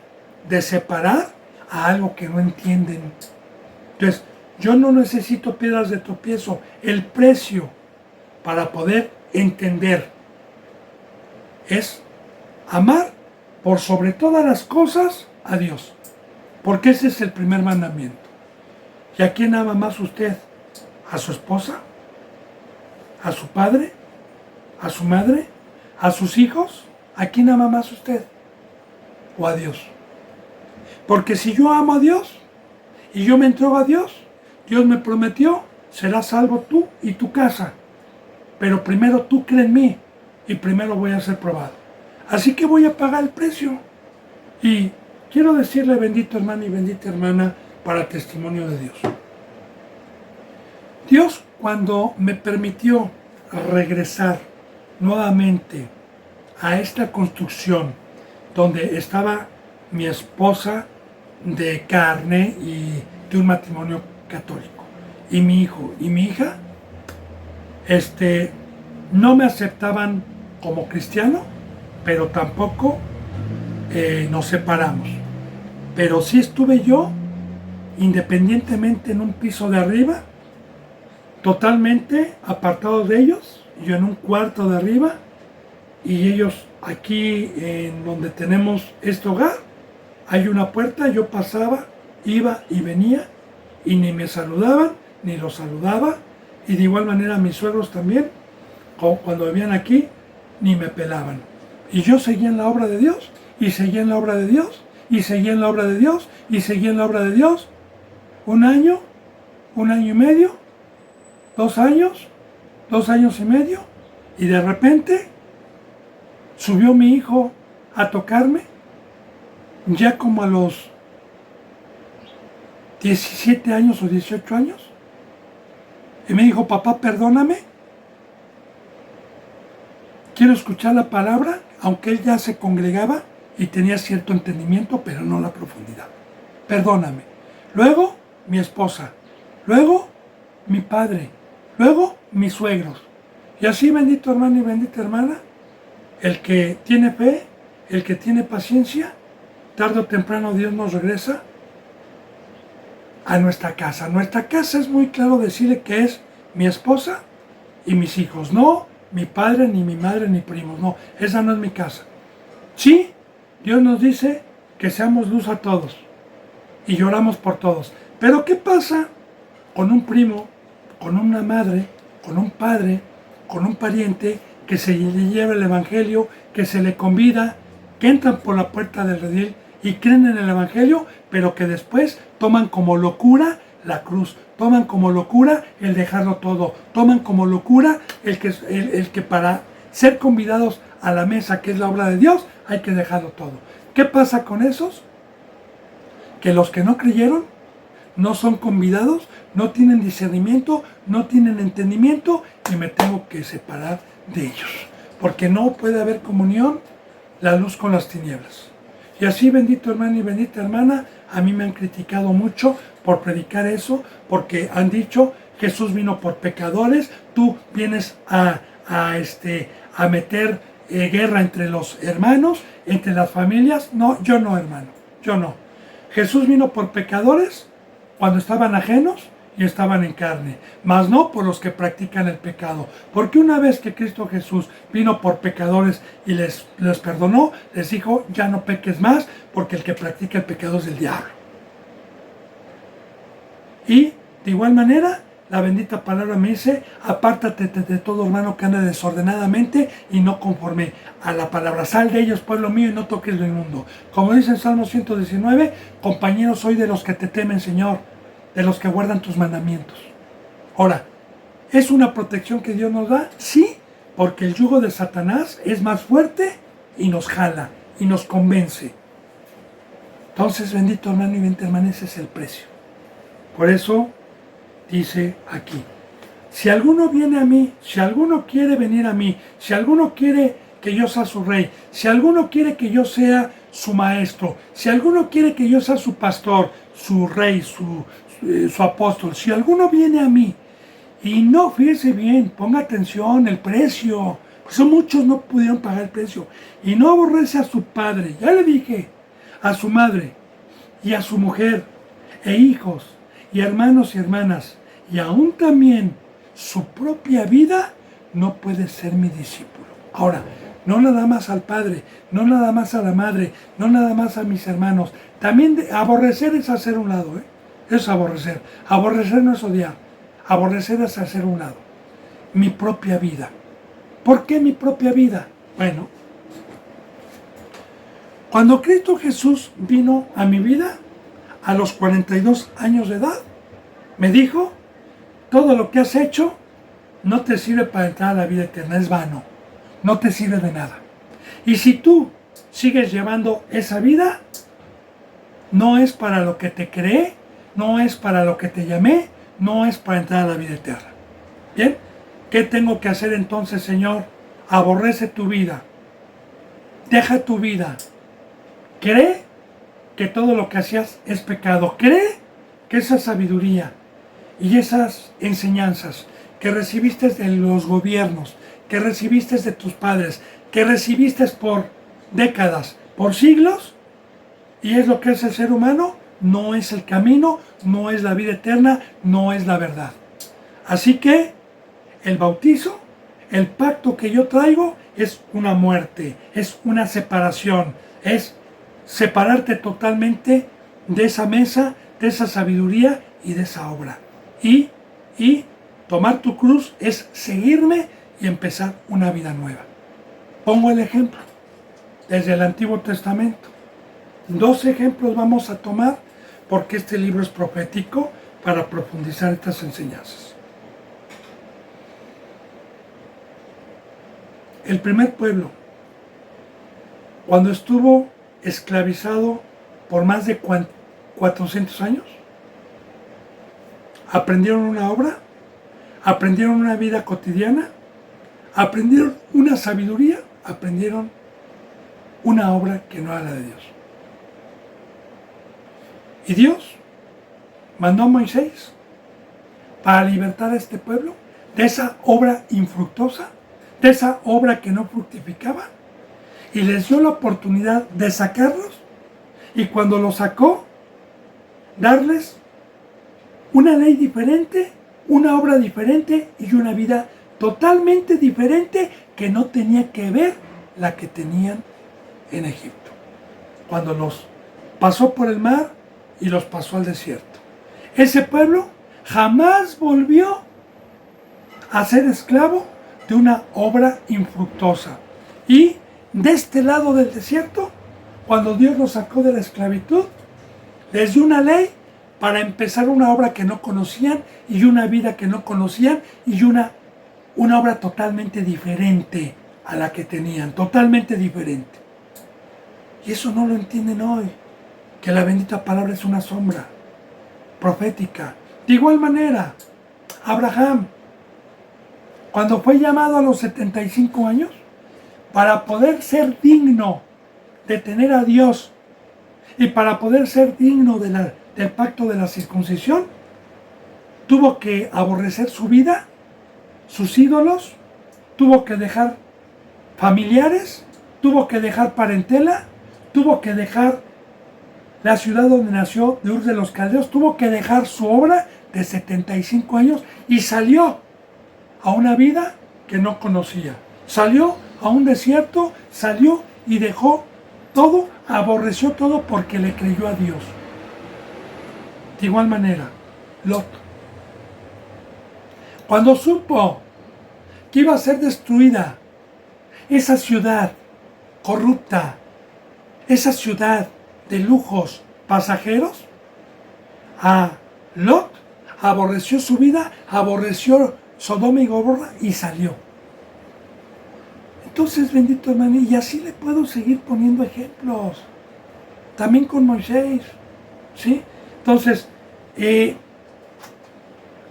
de separar a algo que no entienden. Entonces, yo no necesito piedras de tropiezo. El precio para poder entender es amar por sobre todas las cosas a Dios. Porque ese es el primer mandamiento. ¿Y a quién ama más usted? ¿A su esposa? ¿A su padre? ¿A su madre? ¿A sus hijos? ¿A quién ama más usted? ¿O a Dios? Porque si yo amo a Dios y yo me entrego a Dios, Dios me prometió, serás salvo tú y tu casa. Pero primero tú cree en mí y primero voy a ser probado. Así que voy a pagar el precio. Y quiero decirle, bendito hermano y bendita hermana, para testimonio de Dios. Dios, cuando me permitió regresar nuevamente a esta construcción donde estaba mi esposa de carne y de un matrimonio católico, y mi hijo y mi hija, no me aceptaban como cristiano, pero tampoco nos separamos. Pero sí estuve yo, independientemente, en un piso de arriba, totalmente apartado de ellos, yo en un cuarto de arriba, y ellos aquí en donde tenemos este hogar, hay una puerta, yo pasaba, iba y venía, y ni me saludaban, ni los saludaba, y de igual manera mis suegros también, cuando vivían aquí, ni me pelaban. Y yo seguía en la obra de Dios, y seguía en la obra de Dios, y seguía en la obra de Dios, y seguía en la obra de Dios. Un año y medio, 2 años, 2 años y medio, y de repente subió mi hijo a tocarme, ya como a los 17 años o 18 años, y me dijo, papá, perdóname, quiero escuchar la palabra, aunque él ya se congregaba y tenía cierto entendimiento, pero no la profundidad. Perdóname. Luego, mi esposa. Luego, mi padre. Luego, mis suegros. Y así, bendito hermano y bendita hermana, el que tiene fe, el que tiene paciencia, tarde o temprano Dios nos regresa a nuestra casa. Nuestra casa es muy claro decirle que es mi esposa y mis hijos. No mi padre, ni mi madre, ni primos. No, esa no es mi casa. Sí, Dios nos dice que seamos luz a todos y lloramos por todos. Pero ¿qué pasa con un primo, con una madre, con un padre, con un pariente que se le lleva el evangelio, que se le convida, que entran por la puerta del redil y creen en el evangelio, pero que después toman como locura la cruz, toman como locura el dejarlo todo, toman como locura el que para ser convidados a la mesa, que es la obra de Dios, hay que dejarlo todo? ¿Qué pasa con esos? Que los que no creyeron no son convidados, no tienen discernimiento, no tienen entendimiento, y me tengo que separar de ellos, porque no puede haber comunión la luz con las tinieblas. Y así, bendito hermano y bendita hermana, a mí me han criticado mucho por predicar eso, porque han dicho, Jesús vino por pecadores, tú vienes a meter guerra entre los hermanos, entre las familias. No, yo no, hermano, yo no. Jesús vino por pecadores cuando estaban ajenos, y estaban en carne, mas no por los que practican el pecado. Porque una vez que Cristo Jesús vino por pecadores y les perdonó, les dijo, ya no peques más, porque el que practica el pecado es del diablo. Y de igual manera, la bendita palabra me dice, apártate de todo hermano que anda desordenadamente y no conforme a la palabra. Sal de ellos, pueblo mío, y no toques lo inmundo. Como dice en Salmo 119, compañero soy de los que te temen, Señor, de los que guardan tus mandamientos. Ahora, ¿es una protección que Dios nos da? Sí, porque el yugo de Satanás es más fuerte y nos jala y nos convence. Entonces, bendito hermano y bendita hermana, ese es el precio. Por eso dice aquí, si alguno viene a mí, si alguno quiere venir a mí, si alguno quiere que yo sea su rey, si alguno quiere que yo sea su maestro, si alguno quiere que yo sea su pastor, su rey, su apóstol, si alguno viene a mí y no, fíjese bien, ponga atención, el precio, pues muchos no pudieron pagar el precio, y no aborrece a su padre, ya le dije, a su madre y a su mujer e hijos y hermanos y hermanas, y aún también su propia vida, no puede ser mi discípulo. Ahora, no nada más al padre, no nada más a la madre, no nada más a mis hermanos, también aborrecer es hacer un lado, es aborrecer. Aborrecer no es odiar. Aborrecer es hacer un lado. Mi propia vida. ¿Por qué mi propia vida? Bueno, cuando Cristo Jesús vino a mi vida, a los 42 años de edad, me dijo, todo lo que has hecho no te sirve para entrar a la vida eterna, es vano. No te sirve de nada. Y si tú sigues llevando esa vida, no es para lo que te creé, no es para lo que te llamé, no es para entrar a la vida eterna. ¿Bien? ¿Qué tengo que hacer entonces, Señor? Aborrece tu vida. Deja tu vida. Cree que todo lo que hacías es pecado. Cree que esa sabiduría y esas enseñanzas que recibiste de los gobiernos, que recibiste de tus padres, que recibiste por décadas, por siglos, y es lo que es el ser humano, no es el camino, no es la vida eterna, no es la verdad. Así que el bautizo, el pacto que yo traigo es una muerte, es una separación, es separarte totalmente de esa mesa, de esa sabiduría y de esa obra. Y tomar tu cruz es seguirme y empezar una vida nueva. Pongo el ejemplo desde el Antiguo Testamento. 2 ejemplos vamos a tomar porque este libro es profético para profundizar estas enseñanzas. El primer pueblo, cuando estuvo esclavizado por más de 400 años, aprendieron una obra, aprendieron una vida cotidiana, aprendieron una sabiduría, aprendieron una obra que no era la de Dios. Y Dios mandó a Moisés para libertar a este pueblo de esa obra infructuosa, de esa obra que no fructificaba, y les dio la oportunidad de sacarlos, y cuando los sacó, darles una ley diferente, una obra diferente y una vida totalmente diferente que no tenía que ver la que tenían en Egipto. Cuando los pasó por el mar y los pasó al desierto. Ese pueblo jamás volvió a ser esclavo de una obra infructuosa. Y de este lado del desierto, cuando Dios los sacó de la esclavitud, les dio una ley para empezar una obra que no conocían y una vida que no conocían y una obra totalmente diferente a la que tenían, totalmente diferente. Y eso no lo entienden hoy, que la bendita palabra es una sombra profética. De igual manera, Abraham, cuando fue llamado a los 75 años, para poder ser digno de tener a Dios y para poder ser digno del pacto de la circuncisión, tuvo que aborrecer su vida, sus ídolos, tuvo que dejar familiares, tuvo que dejar parentela, tuvo que dejar la ciudad donde nació, de Ur de los Caldeos, tuvo que dejar su obra, de 75 años y salió a una vida que no conocía. Salió a un desierto, salió y dejó todo, aborreció todo porque le creyó a Dios. De igual manera, Lot, cuando supo que iba a ser destruida esa ciudad corrupta, esa ciudad de lujos pasajeros, a Lot aborreció su vida, aborreció Sodoma y Gomorra y salió. Entonces, bendito hermano, y así le puedo seguir poniendo ejemplos. También con Moisés, ¿sí? Entonces,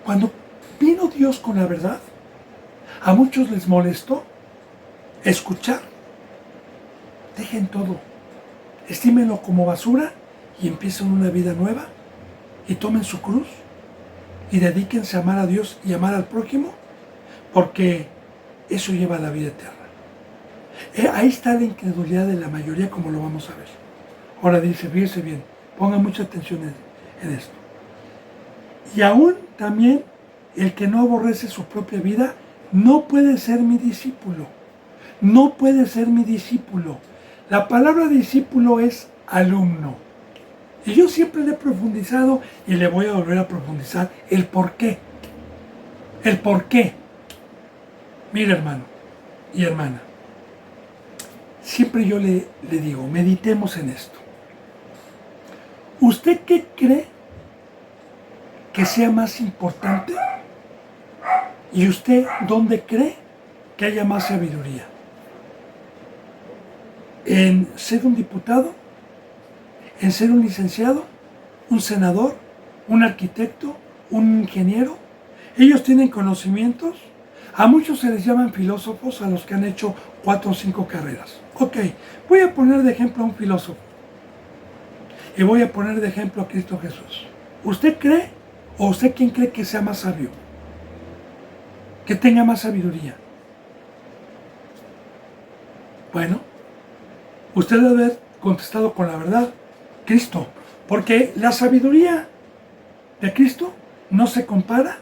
cuando vino Dios con la verdad, a muchos les molestó escuchar. Dejen todo, estímenlo como basura y empiecen una vida nueva y tomen su cruz y dedíquense a amar a Dios y amar al prójimo, porque eso lleva a la vida eterna. Ahí está la incredulidad de la mayoría, como lo vamos a ver. Ahora dice, fíjese bien, pongan mucha atención en esto. Y aún también el que no aborrece su propia vida no puede ser mi discípulo. No puede ser mi discípulo. La palabra discípulo es alumno. Y yo siempre le he profundizado y le voy a volver a profundizar el por qué. El por qué. Mira, hermano y hermana, siempre yo le digo, meditemos en esto. ¿Usted qué cree que sea más importante? ¿Y usted dónde cree que haya más sabiduría? ¿En ser un diputado? ¿En ser un licenciado? ¿Un senador? ¿Un arquitecto? ¿Un ingeniero? Ellos tienen conocimientos. A muchos se les llaman filósofos, a los que han hecho 4 o 5 carreras. Ok, voy a poner de ejemplo a un filósofo. Y voy a poner de ejemplo a Cristo Jesús. ¿Usted cree o usted quién cree que sea más sabio? Que tenga más sabiduría. Bueno, usted debe haber contestado con la verdad, Cristo. Porque la sabiduría de Cristo no se compara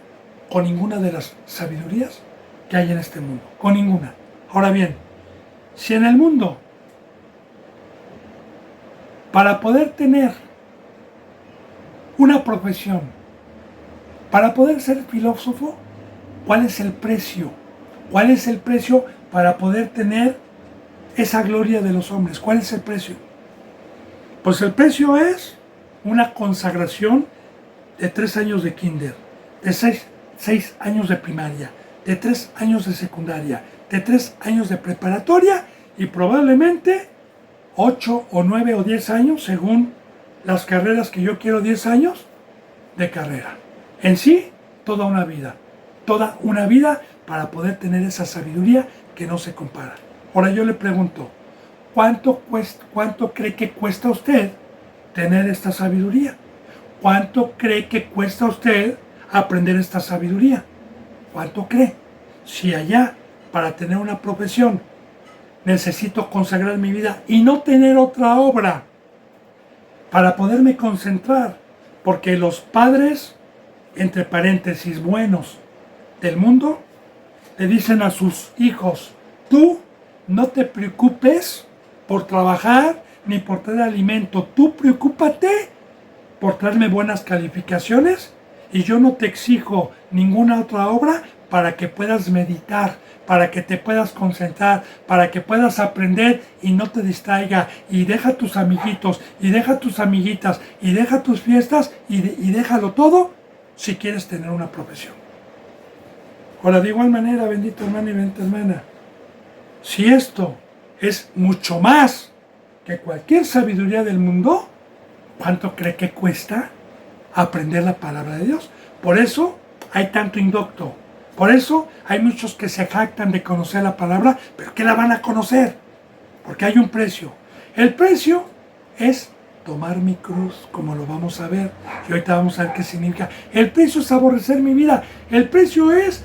con ninguna de las sabidurías que hay en este mundo. Con ninguna. Ahora bien, si en el mundo, para poder tener una profesión, para poder ser filósofo, ¿cuál es el precio? ¿Cuál es el precio para poder tener esa gloria de los hombres? ¿Cuál es el precio? Pues el precio es una consagración de 3 años de kinder, de 6 años de primaria, de 3 años de secundaria, de 3 años de preparatoria y probablemente 8 o 9 o 10 años, según las carreras que yo quiero, 10 años de carrera. En sí, toda una vida para poder tener esa sabiduría que no se compara. Ahora yo le pregunto, ¿cuánto cree que cuesta a usted tener esta sabiduría? ¿Cuánto cree que cuesta a usted aprender esta sabiduría? ¿Cuánto cree? Si allá, para tener una profesión, necesito consagrar mi vida y no tener otra obra para poderme concentrar, porque los padres, entre paréntesis, buenos del mundo, le dicen a sus hijos, tú no te preocupes por trabajar ni por traer alimento, tú preocúpate por traerme buenas calificaciones y yo no te exijo ninguna otra obra para que puedas meditar, para que te puedas concentrar, para que puedas aprender y no te distraiga, y deja tus amiguitos, y deja tus amiguitas, y deja tus fiestas, y déjalo todo si quieres tener una profesión. Ahora, de igual manera, bendito hermano y bendita hermana, si esto es mucho más que cualquier sabiduría del mundo, ¿cuánto cree que cuesta aprender la palabra de Dios? Por eso hay tanto indocto. Por eso hay muchos que se jactan de conocer la palabra, pero que la van a conocer, porque hay un precio. El precio es tomar mi cruz, como lo vamos a ver, y ahorita vamos a ver qué significa. El precio es aborrecer mi vida. El precio es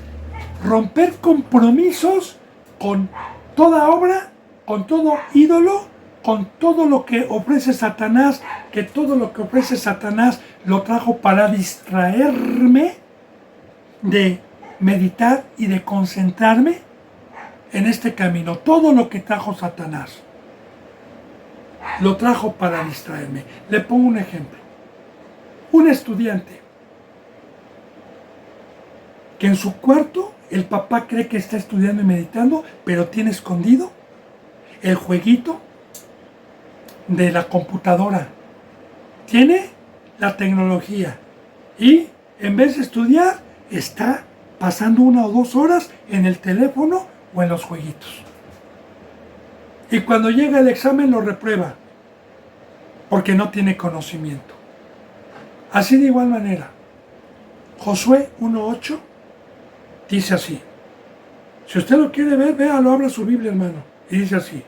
romper compromisos con toda obra, con todo ídolo con todo lo que ofrece Satanás, que todo lo que ofrece Satanás lo trajo para distraerme de meditar y de concentrarme en este camino. Todo lo que trajo Satanás lo trajo para distraerme. Le pongo un ejemplo. Un estudiante que en su cuarto el papá cree que está estudiando y meditando, pero tiene escondido el jueguito de la computadora. Tiene la tecnología y en vez de estudiar está pasando 1 o 2 horas en el teléfono o en los jueguitos. Y cuando llega el examen lo reprueba porque no tiene conocimiento. Así de igual manera, Josué 1:8 dice así. Si usted lo quiere ver, véalo, abra su Biblia, hermano. Y dice así.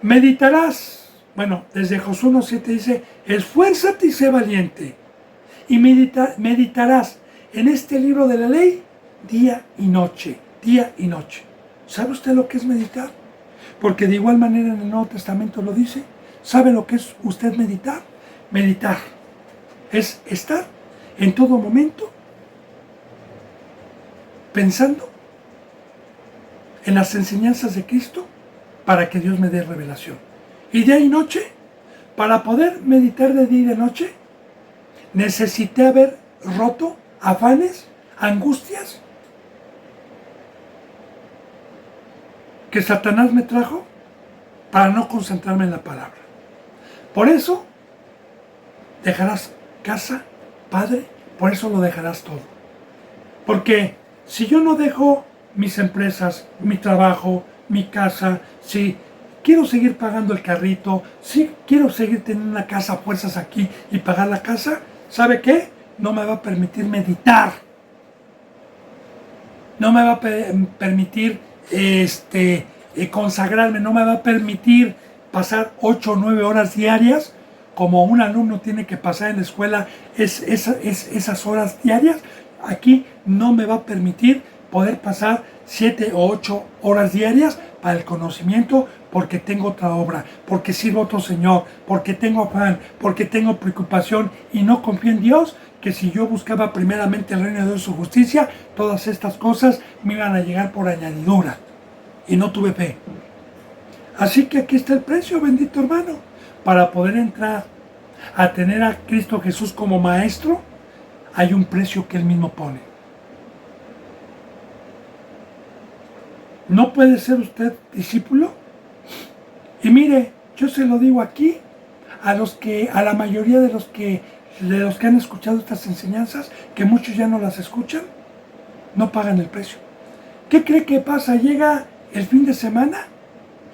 Meditarás. Bueno, desde Josué 1:7 dice, esfuérzate y sé valiente. Y meditarás en este libro de la ley día y noche. Día y noche. ¿Sabe usted lo que es meditar? Porque de igual manera en el Nuevo Testamento lo dice. ¿Sabe lo que es usted meditar? Meditar es estar en todo momento pensando en las enseñanzas de Cristo para que Dios me dé revelación. Y día y noche, para poder meditar de día y de noche, necesité haber roto afanes, angustias que Satanás me trajo para no concentrarme en la palabra. Por eso dejarás casa, padre, por eso lo dejarás todo. Porque si yo no dejo mis empresas, mi trabajo, mi casa, si quiero seguir pagando el carrito, si quiero seguir teniendo una casa a fuerzas aquí y pagar la casa, ¿sabe qué? No me va a permitir meditar. No me va a permitir consagrarme, no me va a permitir pasar 8 o 9 horas diarias como un alumno tiene que pasar en la escuela esas horas diarias. Aquí no me va a permitir poder pasar 7 o 8 horas diarias para el conocimiento, porque tengo otra obra, porque sirvo a otro Señor, porque tengo afán, porque tengo preocupación y no confío en Dios, que si yo buscaba primeramente el reino de Dios y su justicia, todas estas cosas me iban a llegar por añadidura. Y no tuve fe. Así que aquí está el precio, bendito hermano, para poder entrar a tener a Cristo Jesús como maestro. Hay un precio que Él mismo pone. ¿No puede ser usted discípulo? Y mire, yo se lo digo aquí a la mayoría de los que han escuchado estas enseñanzas, que muchos ya no las escuchan, no pagan el precio. ¿Qué cree que pasa? Llega el fin de semana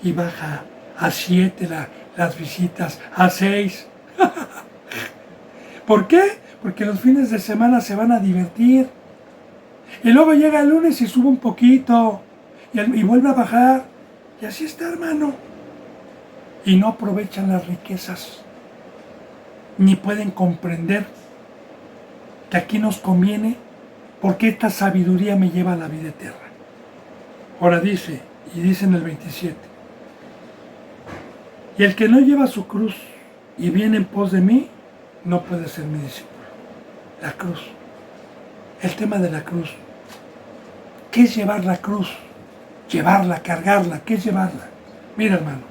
y baja a 7 las visitas, a 6. ¿Por qué? Porque los fines de semana se van a divertir. Y luego llega el lunes y sube un poquito. Y vuelve a bajar. Y así está, hermano. Y no aprovechan las riquezas. Ni pueden comprender que aquí nos conviene, porque esta sabiduría me lleva a la vida eterna. Ahora dice en el 27. Y el que no lleva su cruz y viene en pos de mí, no puede ser mi discípulo. La cruz. El tema de la cruz. ¿Qué es llevar la cruz? Llevarla, cargarla. ¿Qué es llevarla? Mira, hermano.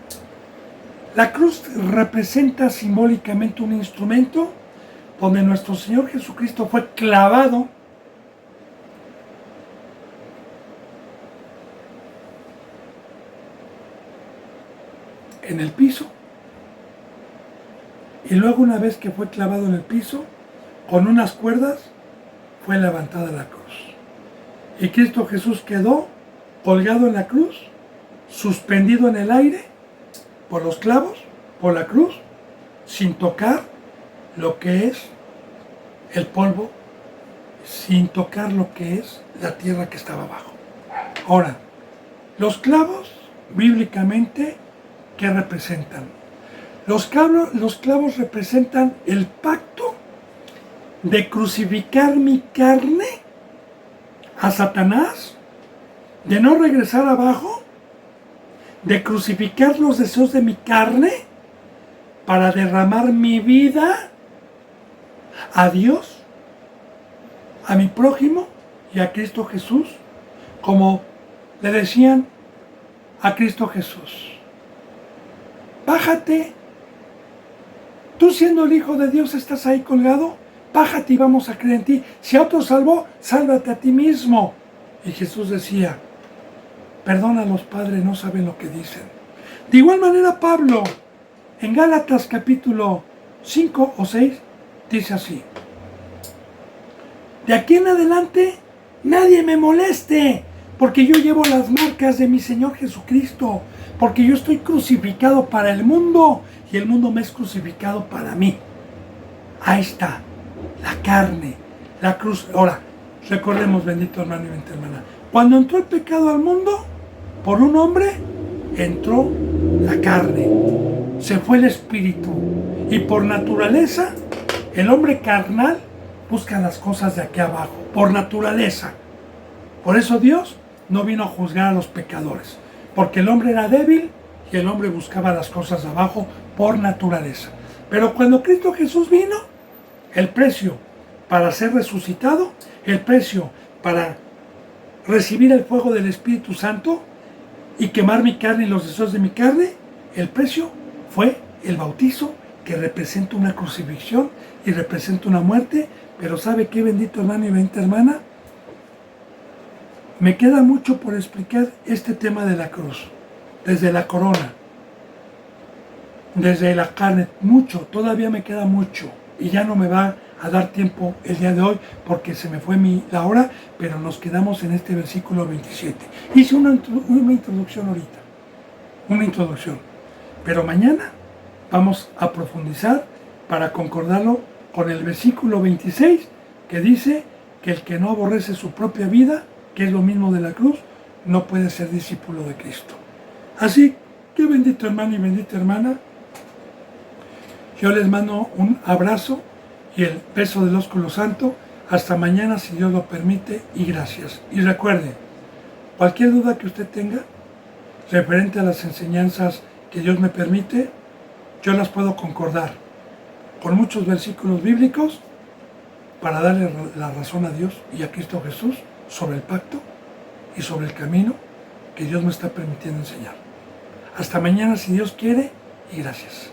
La cruz representa simbólicamente un instrumento donde nuestro Señor Jesucristo fue clavado en el piso. Y luego, una vez que fue clavado en el piso, con unas cuerdas, fue levantada la cruz. Y Cristo Jesús quedó colgado en la cruz, suspendido en el aire, por los clavos, por la cruz, sin tocar lo que es el polvo, sin tocar lo que es la tierra que estaba abajo. Ahora, los clavos, bíblicamente, ¿qué representan? Los clavos representan el pacto de crucificar mi carne a Satanás, de no regresar abajo, de crucificar los deseos de mi carne para derramar mi vida a Dios, a mi prójimo y a Cristo Jesús, como le decían a Cristo Jesús. Bájate, tú siendo el Hijo de Dios estás ahí colgado, bájate y vamos a creer en ti. Si a otro salvó, sálvate a ti mismo. Y Jesús decía, perdona a los padres, no saben lo que dicen. De igual manera Pablo, en Gálatas capítulo 5 o 6, dice así: de aquí en adelante nadie me moleste, porque yo llevo las marcas de mi Señor Jesucristo, porque yo estoy crucificado para el mundo y el mundo me es crucificado para mí. Ahí está, la carne, la cruz. Ahora, recordemos, bendito hermano y bendita hermana, cuando entró el pecado al mundo, por un hombre, entró la carne, se fue el espíritu, y por naturaleza, el hombre carnal busca las cosas de aquí abajo, por naturaleza. Por eso Dios no vino a juzgar a los pecadores, porque el hombre era débil y el hombre buscaba las cosas de abajo por naturaleza. Pero cuando Cristo Jesús vino, el precio para ser resucitado, el precio para recibir el fuego del Espíritu Santo y quemar mi carne y los deseos de mi carne, el precio fue el bautizo, que representa una crucifixión y representa una muerte. Pero ¿sabe qué, bendito hermano y bendita hermana? Me queda mucho por explicar este tema de la cruz, desde la corona, desde la carne, mucho, todavía me queda mucho, y ya no me va a dar tiempo el día de hoy porque se me fue la hora, pero nos quedamos en este versículo 27. Hice una introducción ahorita, una introducción, pero mañana vamos a profundizar para concordarlo con el versículo 26, que dice que el que no aborrece su propia vida, que es lo mismo de la cruz, no puede ser discípulo de Cristo. Así que, bendito hermano y bendita hermana, yo les mando un abrazo y el beso del ósculo santo. Hasta mañana, si Dios lo permite, y gracias. Y recuerde, cualquier duda que usted tenga referente a las enseñanzas que Dios me permite, yo las puedo concordar con muchos versículos bíblicos para darle la razón a Dios y a Cristo Jesús sobre el pacto y sobre el camino que Dios me está permitiendo enseñar. Hasta mañana, si Dios quiere, y gracias.